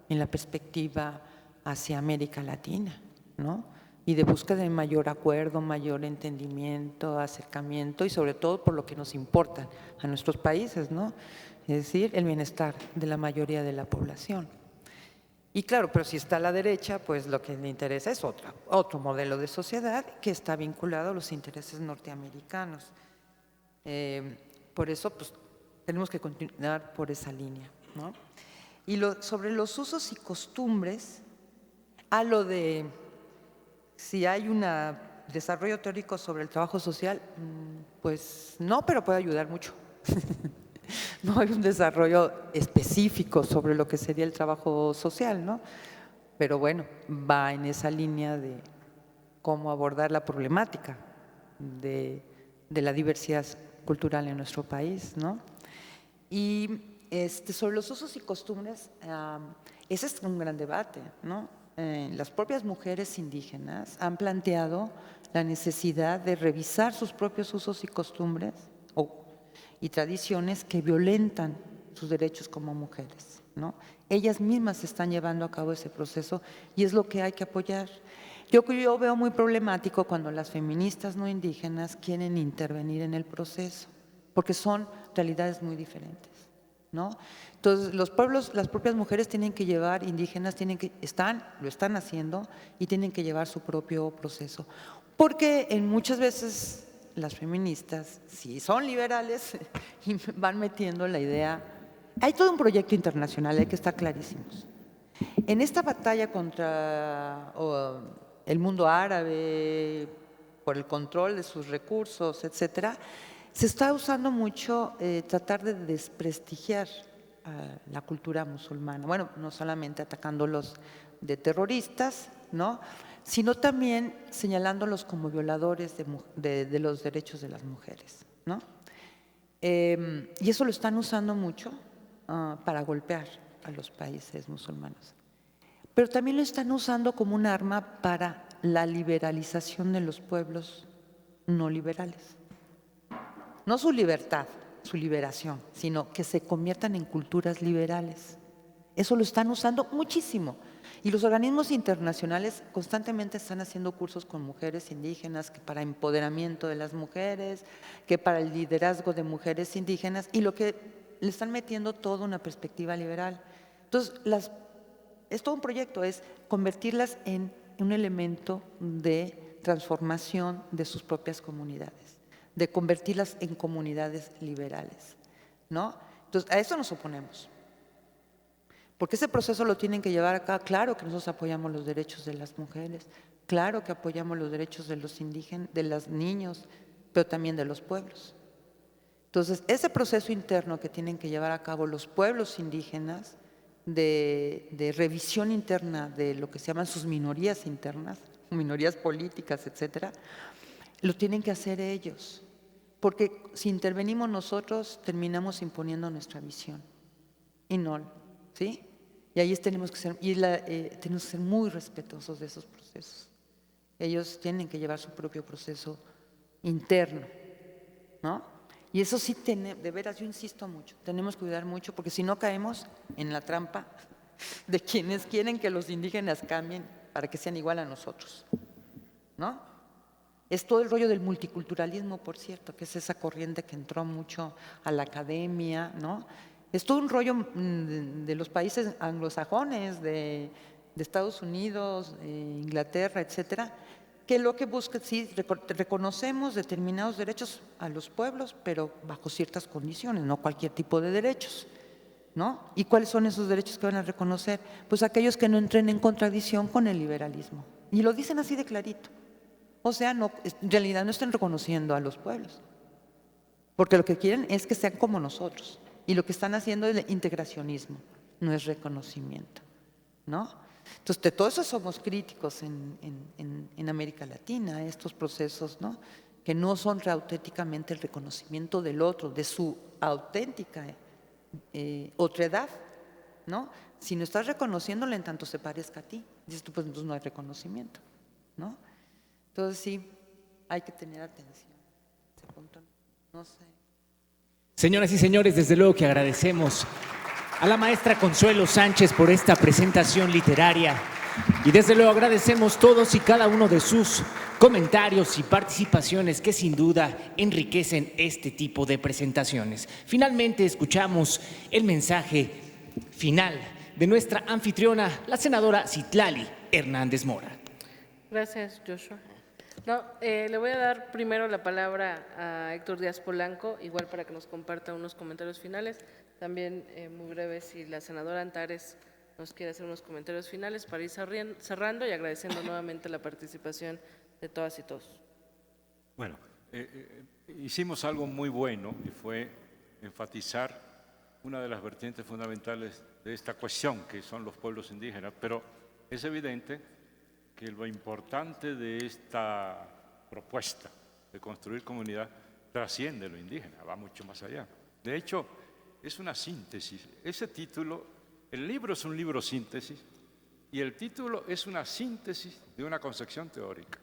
en la perspectiva hacia América Latina, ¿no? Y de búsqueda de mayor acuerdo, mayor entendimiento, acercamiento y sobre todo por lo que nos importa a nuestros países, ¿no? Es decir, el bienestar de la mayoría de la población. Y claro, pero si está a la derecha, pues lo que le interesa es otro modelo de sociedad que está vinculado a los intereses norteamericanos. Por eso, pues, tenemos que continuar por esa línea, ¿no? Y sobre los usos y costumbres, a lo de si hay un desarrollo teórico sobre el trabajo social, pues no, pero puede ayudar mucho. No hay un desarrollo específico sobre lo que sería el trabajo social, ¿no? Pero bueno, va en esa línea de cómo abordar la problemática de la diversidad cultural en nuestro país, ¿no? Y sobre los usos y costumbres, ese es un gran debate, ¿no? Las propias mujeres indígenas han planteado la necesidad de revisar sus propios usos y costumbres y tradiciones que violentan sus derechos como mujeres, ¿no? Ellas mismas están llevando a cabo ese proceso y es lo que hay que apoyar. Yo veo muy problemático cuando las feministas no indígenas quieren intervenir en el proceso, porque son realidades muy diferentes, ¿no? Entonces, los pueblos, las propias mujeres tienen que llevar, indígenas lo están haciendo y tienen que llevar su propio proceso. Porque muchas veces las feministas, si son liberales, van metiendo la idea. Hay todo un proyecto internacional, hay que estar clarísimos. En esta batalla contra el mundo árabe, por el control de sus recursos, etcétera, se está usando mucho tratar de desprestigiar a la cultura musulmana. Bueno, no solamente atacándolos de terroristas, ¿no?, sino también señalándolos como violadores de los derechos de las mujeres, ¿no? Y eso lo están usando mucho para golpear a los países musulmanes. pero también lo están usando como un arma para la liberalización de los pueblos no liberales. No su libertad, su liberación, sino que se conviertan en culturas liberales. Eso lo están usando muchísimo. Y los organismos internacionales constantemente están haciendo cursos con mujeres indígenas, que para empoderamiento de las mujeres, que para el liderazgo de mujeres indígenas, y lo que le están metiendo toda una perspectiva liberal. Entonces, es todo un proyecto, es convertirlas en un elemento de transformación de sus propias comunidades, de convertirlas en comunidades liberales, ¿no? Entonces, a eso nos oponemos. Porque ese proceso lo tienen que llevar acá. Claro que nosotros apoyamos los derechos de las mujeres, claro que apoyamos los derechos de los indígenas, de los niños, pero también de los pueblos. Entonces, ese proceso interno que tienen que llevar a cabo los pueblos indígenas, de revisión interna de lo que se llaman sus minorías internas, minorías políticas, etcétera, lo tienen que hacer ellos. Porque si intervenimos nosotros, terminamos imponiendo nuestra visión. Y no, ¿sí? Y ahí tenemos que ser muy respetuosos de esos procesos. Ellos tienen que llevar su propio proceso interno, ¿no? Y eso sí, de veras, yo insisto mucho, tenemos que cuidar mucho, porque si no caemos en la trampa de quienes quieren que los indígenas cambien para que sean igual a nosotros, ¿no? Es todo el rollo del multiculturalismo, por cierto, que es esa corriente que entró mucho a la academia, ¿no? Es todo un rollo de los países anglosajones, de Estados Unidos, Inglaterra, etcétera, que lo que busca, sí, reconocemos determinados derechos a los pueblos, pero bajo ciertas condiciones, no cualquier tipo de derechos, ¿no? ¿Y cuáles son esos derechos que van a reconocer? Pues aquellos que no entren en contradicción con el liberalismo. Y lo dicen así de clarito. O sea, no, en realidad no están reconociendo a los pueblos, porque lo que quieren es que sean como nosotros. Y lo que están haciendo es integracionismo, no es reconocimiento, ¿no? Entonces, de todo eso somos críticos en América Latina, estos procesos, ¿no? Que no son auténticamente el reconocimiento del otro, de su auténtica otredad, ¿no? Si no estás reconociéndolo en tanto se parezca a ti, dices tú, pues entonces no hay reconocimiento, ¿no? Entonces sí, hay que tener atención. Ese punto, no sé. Señoras y señores, desde luego que agradecemos a la maestra Consuelo Sánchez por esta presentación literaria y desde luego agradecemos todos y cada uno de sus comentarios y participaciones que sin duda enriquecen este tipo de presentaciones. Finalmente escuchamos el mensaje final de nuestra anfitriona, la senadora Citlali Hernández Mora. Gracias, Joshua. No, le voy a dar primero la palabra a Héctor Díaz Polanco, igual para que nos comparta unos comentarios finales. También muy breve, si la senadora Antares nos quiere hacer unos comentarios finales para ir cerrando y agradeciendo nuevamente la participación de todas y todos. Bueno, hicimos algo muy bueno y fue enfatizar una de las vertientes fundamentales de esta cuestión, que son los pueblos indígenas, pero es evidente que lo importante de esta propuesta de construir comunidad trasciende lo indígena, va mucho más allá. De hecho, es una síntesis. Ese título, el libro es un libro síntesis y el título es una síntesis de una concepción teórica.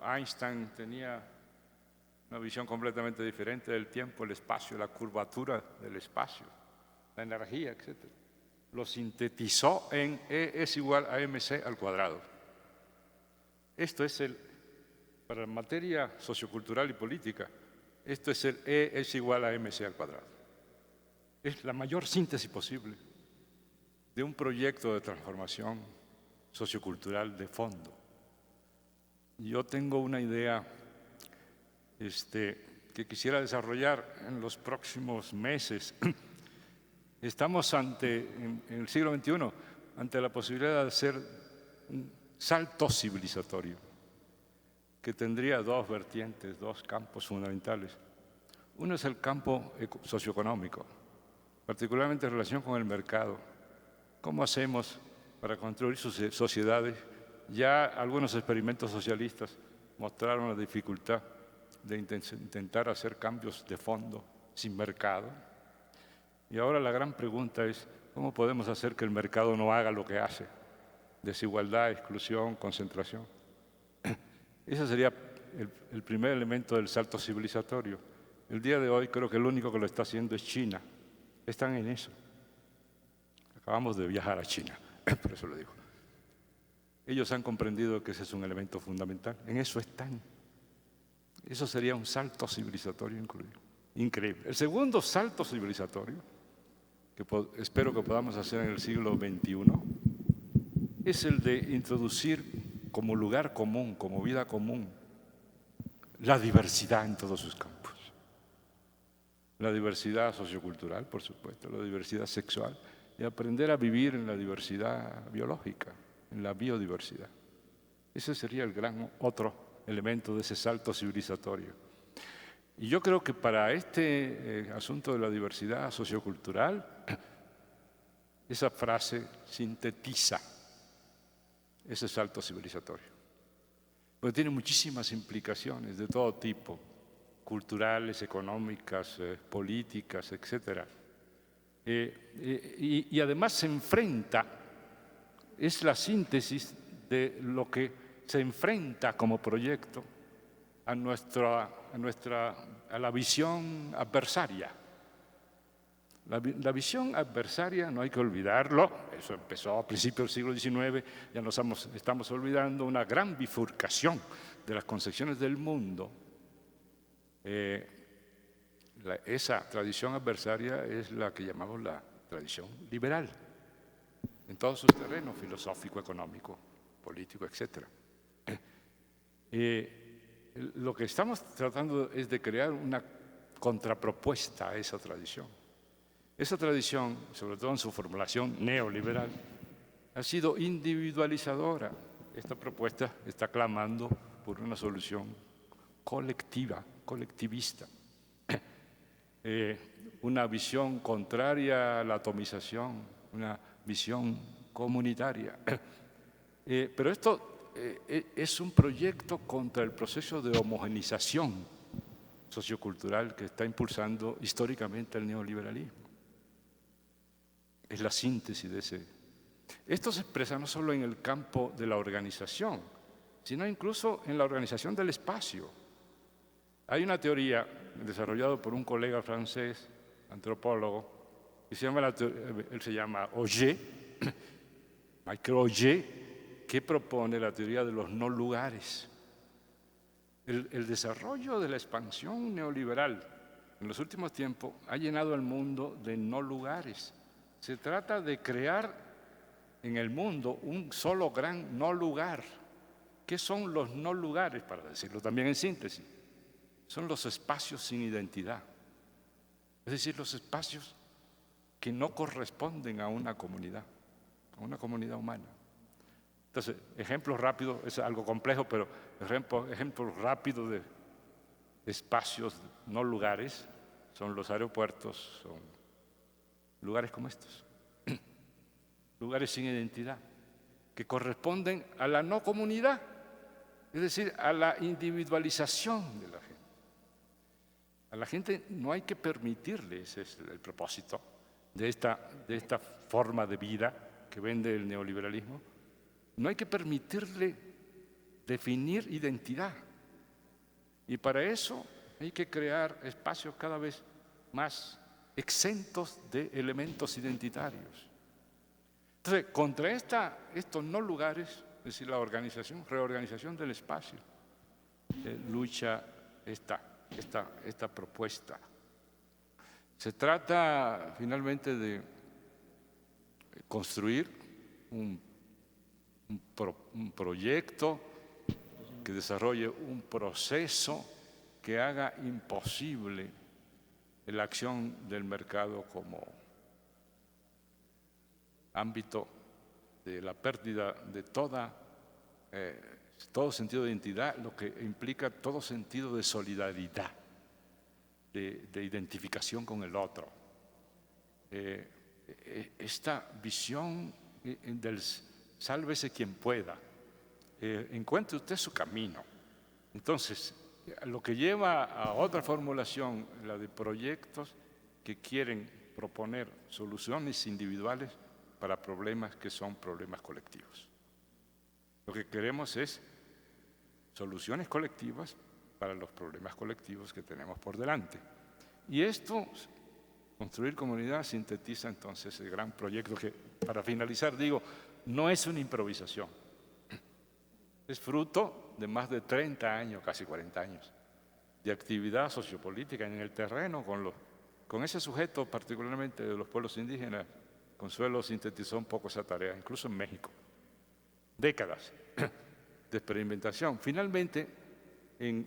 Einstein tenía una visión completamente diferente del tiempo, el espacio, la curvatura del espacio, la energía, etc. Lo sintetizó en E es igual a mc al cuadrado. Esto es para la materia sociocultural y política, esto es el E es igual a mc al cuadrado. Es la mayor síntesis posible de un proyecto de transformación sociocultural de fondo. Yo tengo una idea que quisiera desarrollar en los próximos meses. Estamos en el siglo XXI, ante la posibilidad de hacer un salto civilizatorio que tendría dos vertientes, dos campos fundamentales. Uno es el campo socioeconómico, particularmente en relación con el mercado. ¿Cómo hacemos para construir sociedades? Ya algunos experimentos socialistas mostraron la dificultad de intentar hacer cambios de fondo sin mercado. Y ahora la gran pregunta es, ¿Cómo podemos hacer que el mercado no haga lo que hace? Desigualdad, exclusión, concentración. Ese sería el primer elemento del salto civilizatorio. El día de hoy creo que el único que lo está haciendo es China. Están en eso. Acabamos de viajar a China, por eso lo digo. Ellos han comprendido que ese es un elemento fundamental. En eso están. Eso sería un salto civilizatorio increíble. El segundo salto civilizatorio, que espero que podamos hacer en el siglo XXI, es el de introducir como lugar común, como vida común, la diversidad en todos sus campos. La diversidad sociocultural, por supuesto, la diversidad sexual, y aprender a vivir en la diversidad biológica, en la biodiversidad. Ese sería el gran otro elemento de ese salto civilizatorio. Y yo creo que para este asunto de la diversidad sociocultural, esa frase sintetiza ese salto civilizatorio. Porque tiene muchísimas implicaciones de todo tipo, culturales, económicas, políticas, etc. Y además se enfrenta, es la síntesis de lo que se enfrenta como proyecto a la visión adversaria. La visión adversaria, no hay que olvidarlo, eso empezó a principios del siglo XIX, ya nos estamos olvidando una gran bifurcación de las concepciones del mundo. Esa tradición adversaria es la que llamamos la tradición liberal, en todos sus terrenos, filosófico, económico, político, etc. Lo que estamos tratando es de crear una contrapropuesta a esa tradición. Esa tradición, sobre todo en su formulación neoliberal, ha sido individualizadora. Esta propuesta está clamando por una solución colectiva, colectivista. Una visión contraria a la atomización, una visión comunitaria. Pero esto es un proyecto contra el proceso de homogenización sociocultural que está impulsando históricamente el neoliberalismo. Es la síntesis de ese. Esto se expresa no solo en el campo de la organización, sino incluso en la organización del espacio. Hay una teoría desarrollada por un colega francés, antropólogo, que él se llama Auger, Michael Auger, que propone la teoría de los no lugares. El desarrollo de la expansión neoliberal en los últimos tiempos ha llenado el mundo de no lugares. Se trata de crear en el mundo un solo gran no lugar. ¿Qué son los no lugares? Para decirlo también en síntesis. Son los espacios sin identidad. Es decir, los espacios que no corresponden a una comunidad humana. Entonces, ejemplos rápidos, es algo complejo, pero ejemplos rápidos de espacios no lugares son los aeropuertos, son lugares como estos, lugares sin identidad, que corresponden a la no comunidad, es decir, a la individualización de la gente. A la gente no hay que permitirle, ese es el propósito de esta forma de vida que vende el neoliberalismo, no hay que permitirle definir identidad. Y para eso hay que crear espacios cada vez más exentos de elementos identitarios. Entonces, contra estos no lugares, es decir, la reorganización del espacio, lucha esta propuesta. Se trata finalmente de construir un proyecto que desarrolle un proceso que haga imposible la acción del mercado como ámbito de la pérdida de todo sentido de identidad, lo que implica todo sentido de solidaridad, de identificación con el otro. Esta visión del sálvese quien pueda, encuentre usted su camino. Entonces, lo que lleva a otra formulación, la de proyectos que quieren proponer soluciones individuales para problemas que son problemas colectivos. Lo que queremos es soluciones colectivas para los problemas colectivos que tenemos por delante. Y esto, construir comunidad, sintetiza entonces el gran proyecto que, para finalizar, digo, no es una improvisación. Es fruto de más de 30 años, casi 40 años, de actividad sociopolítica en el terreno con ese sujeto, particularmente de los pueblos indígenas. Consuelo sintetizó un poco esa tarea, incluso en México. Décadas de experimentación. Finalmente,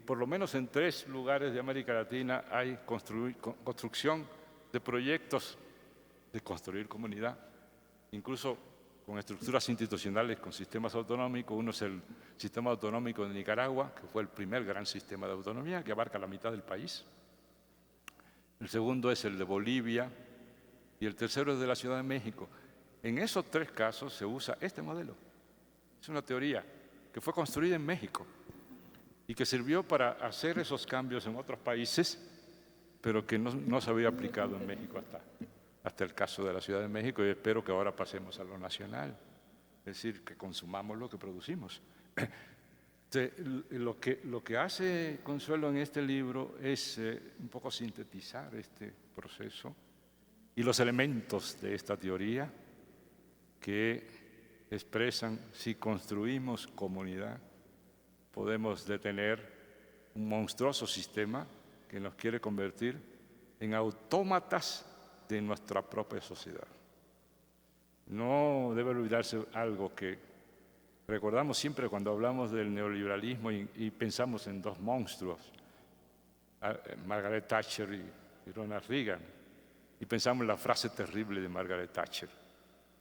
por lo menos en 3 lugares de América Latina hay construcción de proyectos de construir comunidad, incluso con estructuras institucionales, con sistemas autonómicos. Uno es el sistema autonómico de Nicaragua, que fue el primer gran sistema de autonomía, que abarca la mitad del país. El segundo es el de Bolivia y el tercero es de la Ciudad de México. En esos 3 casos se usa este modelo. Es una teoría que fue construida en México y que sirvió para hacer esos cambios en otros países, pero que no se había aplicado en México hasta el caso de la Ciudad de México, y espero que ahora pasemos a lo nacional, es decir, que consumamos lo que producimos. Lo que hace Consuelo en este libro es un poco sintetizar este proceso y los elementos de esta teoría que expresan: si construimos comunidad, podemos detener un monstruoso sistema que nos quiere convertir en autómatas de nuestra propia sociedad. No debe olvidarse algo que recordamos siempre cuando hablamos del neoliberalismo y pensamos en 2 monstruos, Margaret Thatcher y Ronald Reagan, y pensamos en la frase terrible de Margaret Thatcher: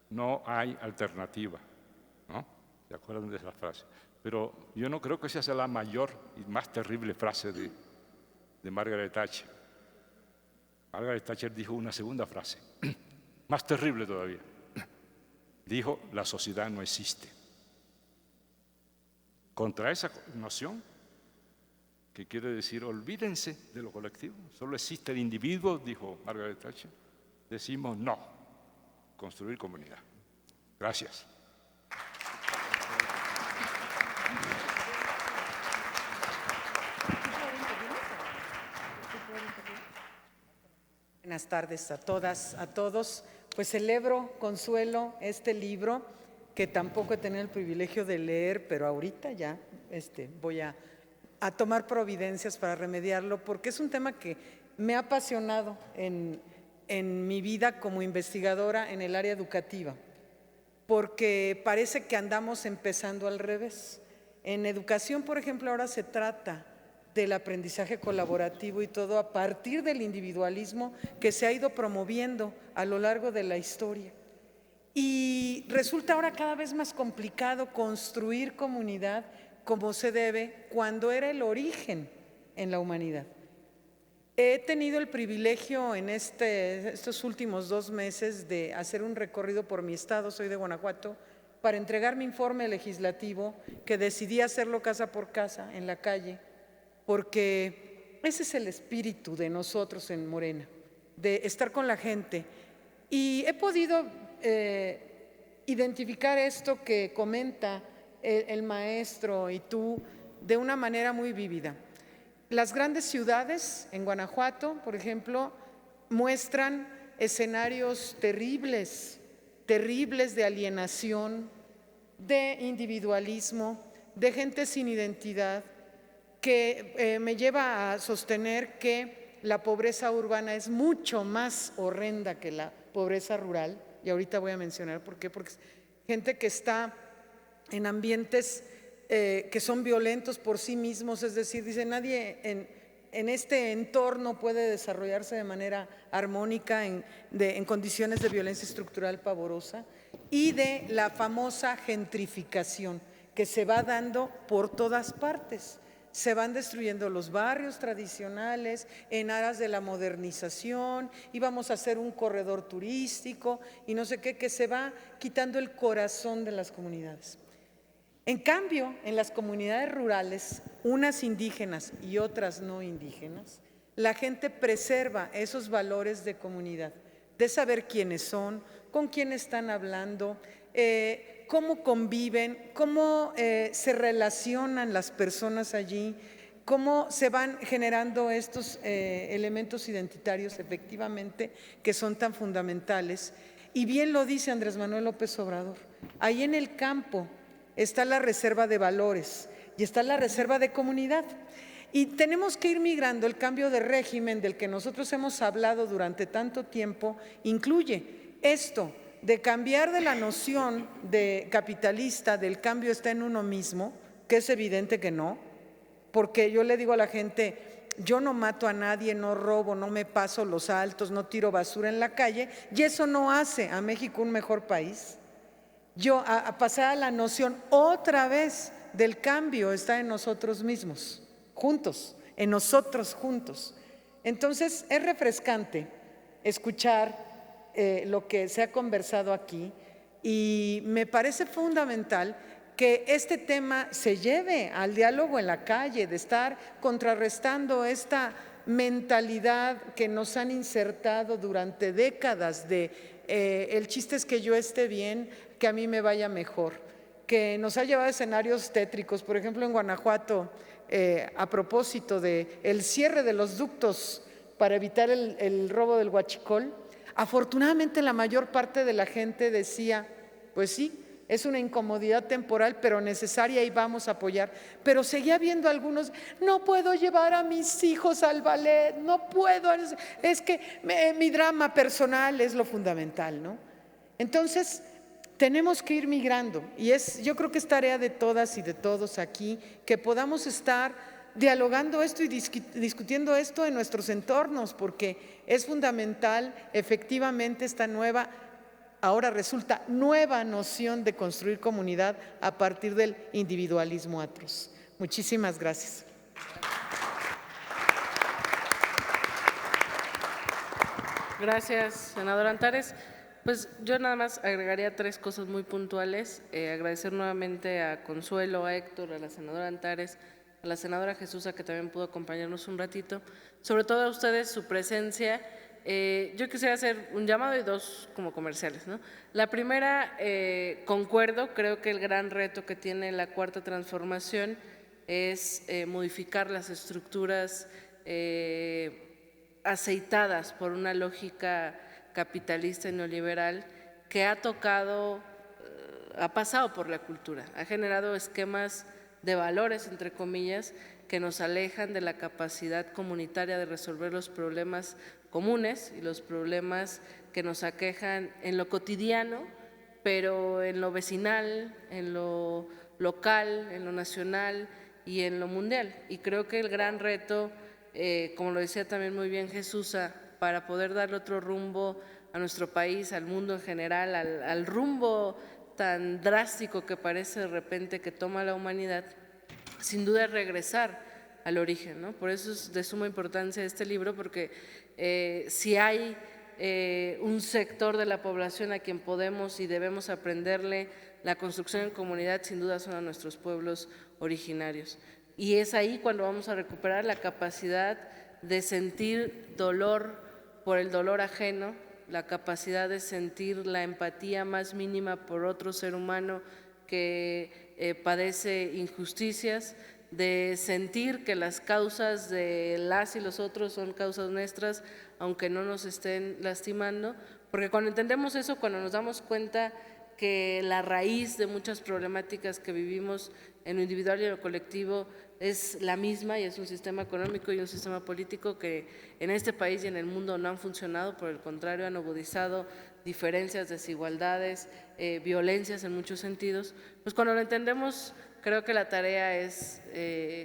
no hay alternativa, ¿no? ¿Se acuerdan de esa frase? Pero yo no creo que esa sea la mayor y más terrible frase de Margaret Thatcher. Margaret Thatcher dijo una segunda frase, más terrible todavía. Dijo: la sociedad no existe. Contra esa noción, que quiere decir olvídense de lo colectivo, solo existe el individuo, dijo Margaret Thatcher, decimos no, construir comunidad. Gracias. Buenas tardes a todas, a todos. Pues celebro, Consuelo, este libro que tampoco he tenido el privilegio de leer, pero ahorita ya voy a tomar providencias para remediarlo, porque es un tema que me ha apasionado en mi vida como investigadora en el área educativa, porque parece que andamos empezando al revés. En educación, por ejemplo, ahora se trata del aprendizaje colaborativo y todo a partir del individualismo que se ha ido promoviendo a lo largo de la historia. Y resulta ahora cada vez más complicado construir comunidad como se debe cuando era el origen en la humanidad. He tenido el privilegio en estos últimos 2 meses de hacer un recorrido por mi estado, soy de Guanajuato, para entregar mi informe legislativo, que decidí hacerlo casa por casa, en la calle, porque ese es el espíritu de nosotros en Morena, de estar con la gente. Y he podido identificar esto que comenta el maestro y tú de una manera muy vívida. Las grandes ciudades en Guanajuato, por ejemplo, muestran escenarios terribles de alienación, de individualismo, de gente sin identidad, que me lleva a sostener que la pobreza urbana es mucho más horrenda que la pobreza rural, y ahorita voy a mencionar por qué, porque gente que está en ambientes que son violentos por sí mismos, es decir, dice, nadie en este entorno puede desarrollarse de manera armónica en condiciones de violencia estructural pavorosa, y de la famosa gentrificación que se va dando por todas partes. Se van destruyendo los barrios tradicionales en aras de la modernización, y vamos a hacer un corredor turístico y no sé qué, que se va quitando el corazón de las comunidades. En cambio, en las comunidades rurales, unas indígenas y otras no indígenas, la gente preserva esos valores de comunidad, de saber quiénes son, con quién están hablando, cómo conviven, cómo se relacionan las personas allí, cómo se van generando estos elementos identitarios efectivamente que son tan fundamentales. Y bien lo dice Andrés Manuel López Obrador, ahí en el campo está la reserva de valores y está la reserva de comunidad. Y tenemos que ir migrando. El cambio de régimen del que nosotros hemos hablado durante tanto tiempo incluye esto de cambiar de la noción de capitalista, del cambio está en uno mismo, que es evidente que no, porque yo le digo a la gente, yo no mato a nadie, no robo, no me paso los altos, no tiro basura en la calle, y eso no hace a México un mejor país. Yo a pasar a la noción otra vez del cambio está en nosotros mismos, juntos, en nosotros juntos. Entonces es refrescante escuchar lo que se ha conversado aquí y me parece fundamental que este tema se lleve al diálogo en la calle, de estar contrarrestando esta mentalidad que nos han insertado durante décadas de el chiste es que yo esté bien, que a mí me vaya mejor, que nos ha llevado a escenarios tétricos. Por ejemplo, en Guanajuato, a propósito del cierre de los ductos para evitar el robo del huachicol, afortunadamente la mayor parte de la gente decía, pues sí, es una incomodidad temporal, pero necesaria y vamos a apoyar. Pero seguía habiendo algunos, no puedo llevar a mis hijos al ballet, no puedo, es que mi drama personal es lo fundamental, ¿no? Entonces, tenemos que ir migrando y yo creo que es tarea de todas y de todos aquí que podamos estar dialogando esto y discutiendo esto en nuestros entornos, porque es fundamental efectivamente esta nueva, ahora resulta nueva noción de construir comunidad a partir del individualismo atroz. Muchísimas gracias. Gracias, senadora Antares. Pues yo nada más agregaría 3 cosas muy puntuales. Agradecer nuevamente a Consuelo, a Héctor, a la senadora Antares, a la senadora Jesús, que también pudo acompañarnos un ratito. Sobre todo a ustedes, su presencia. Yo quisiera hacer un llamado y 2 como comerciales, ¿no? La primera, concuerdo, creo que el gran reto que tiene la Cuarta Transformación es modificar las estructuras aceitadas por una lógica capitalista y neoliberal que ha pasado por la cultura, ha generado esquemas de valores, entre comillas, que nos alejan de la capacidad comunitaria de resolver los problemas comunes y los problemas que nos aquejan en lo cotidiano, pero en lo vecinal, en lo local, en lo nacional y en lo mundial. Y creo que el gran reto, como lo decía también muy bien Jesús, para poder darle otro rumbo a nuestro país, al mundo en general, al rumbo tan drástico que parece de repente que toma la humanidad, sin duda es regresar al origen, ¿no? Por eso es de suma importancia este libro, porque si hay un sector de la población a quien podemos y debemos aprenderle la construcción en comunidad, sin duda son a nuestros pueblos originarios. Y es ahí cuando vamos a recuperar la capacidad de sentir dolor por el dolor ajeno, la capacidad de sentir la empatía más mínima por otro ser humano que padece injusticias, de sentir que las causas de las y los otros son causas nuestras, aunque no nos estén lastimando, porque cuando entendemos eso, cuando nos damos cuenta que la raíz de muchas problemáticas que vivimos en lo individual y en lo colectivo es la misma y es un sistema económico y un sistema político que en este país y en el mundo no han funcionado, por el contrario han agudizado diferencias, desigualdades, violencias en muchos sentidos, pues cuando lo entendemos creo que la tarea es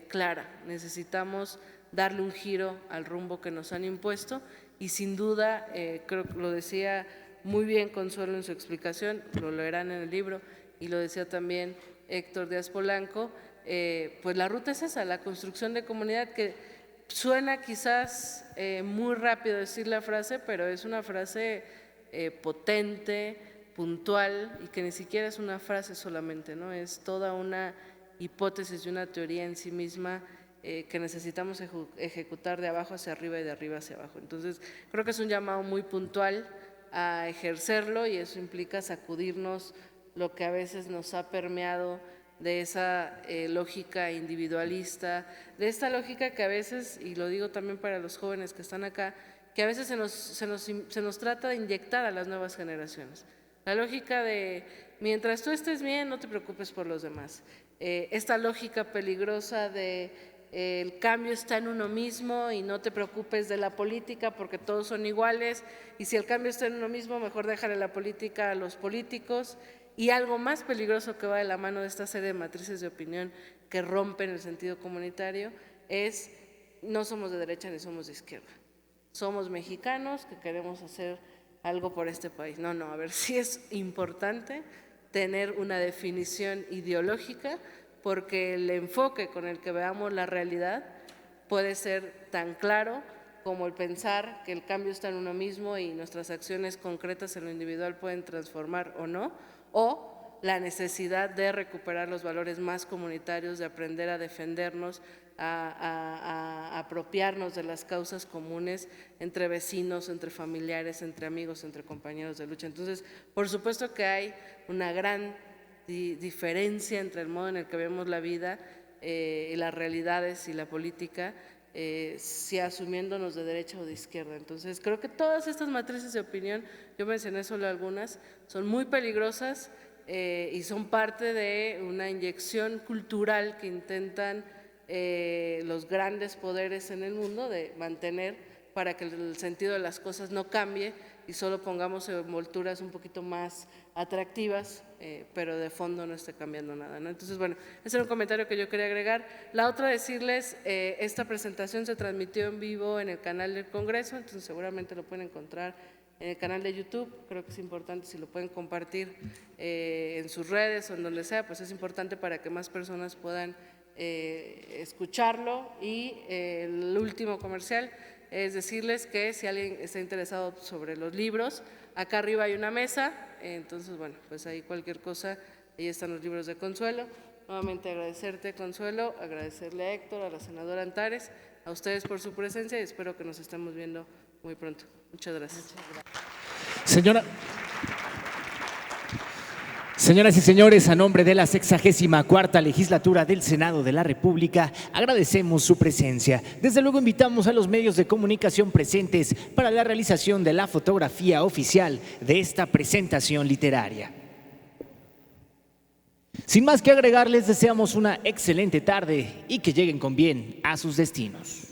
clara, necesitamos darle un giro al rumbo que nos han impuesto y sin duda, creo que lo decía muy bien Consuelo en su explicación, lo leerán en el libro y lo decía también Héctor Díaz Polanco, pues la ruta es esa, la construcción de comunidad, que suena quizás muy rápido decir la frase, pero es una frase potente, puntual y que ni siquiera es una frase solamente, ¿no? Es toda una hipótesis y una teoría en sí misma que necesitamos ejecutar de abajo hacia arriba y de arriba hacia abajo. Entonces, creo que es un llamado muy puntual a ejercerlo, y eso implica sacudirnos lo que a veces nos ha permeado de esa lógica individualista, de esta lógica que a veces, y lo digo también para los jóvenes que están acá, que a veces se nos trata de inyectar a las nuevas generaciones. La lógica de mientras tú estés bien, no te preocupes por los demás. Esta lógica peligrosa de el cambio está en uno mismo y no te preocupes de la política porque todos son iguales, y si el cambio está en uno mismo, mejor déjale la política a los políticos. Y algo más peligroso que va de la mano de esta serie de matrices de opinión que rompen el sentido comunitario es: no somos de derecha ni somos de izquierda, somos mexicanos que queremos hacer algo por este país. No, a ver, sí es importante tener una definición ideológica, porque el enfoque con el que veamos la realidad puede ser tan claro como el pensar que el cambio está en uno mismo y nuestras acciones concretas en lo individual pueden transformar o no, o la necesidad de recuperar los valores más comunitarios, de aprender a defendernos, a apropiarnos de las causas comunes entre vecinos, entre familiares, entre amigos, entre compañeros de lucha. Entonces, por supuesto que hay una gran diferencia entre el modo en el que vemos la vida, las realidades y la política, si asumiéndonos de derecha o de izquierda. Entonces, creo que todas estas matrices de opinión, yo mencioné solo algunas, son muy peligrosas y son parte de una inyección cultural que intentan los grandes poderes en el mundo de mantener para que el sentido de las cosas no cambie y solo pongamos envolturas un poquito más atractivas, pero de fondo no esté cambiando nada, ¿no? Entonces, bueno, ese era un comentario que yo quería agregar. La otra, decirles, esta presentación se transmitió en vivo en el canal del Congreso, entonces seguramente lo pueden encontrar en el canal de YouTube. Creo que es importante si lo pueden compartir en sus redes o en donde sea, pues es importante para que más personas puedan escucharlo. Y el último comercial es decirles que si alguien está interesado sobre los libros, acá arriba hay una mesa, entonces bueno, pues ahí cualquier cosa, ahí están los libros de Consuelo. Nuevamente agradecerte, Consuelo, agradecerle a Héctor, a la senadora Antares, a ustedes por su presencia, y espero que nos estemos viendo muy pronto. Muchas gracias. Señoras y señores, a nombre de la 64ª legislatura del Senado de la República, agradecemos su presencia. Desde luego invitamos a los medios de comunicación presentes para la realización de la fotografía oficial de esta presentación literaria. Sin más que agregar, les deseamos una excelente tarde y que lleguen con bien a sus destinos.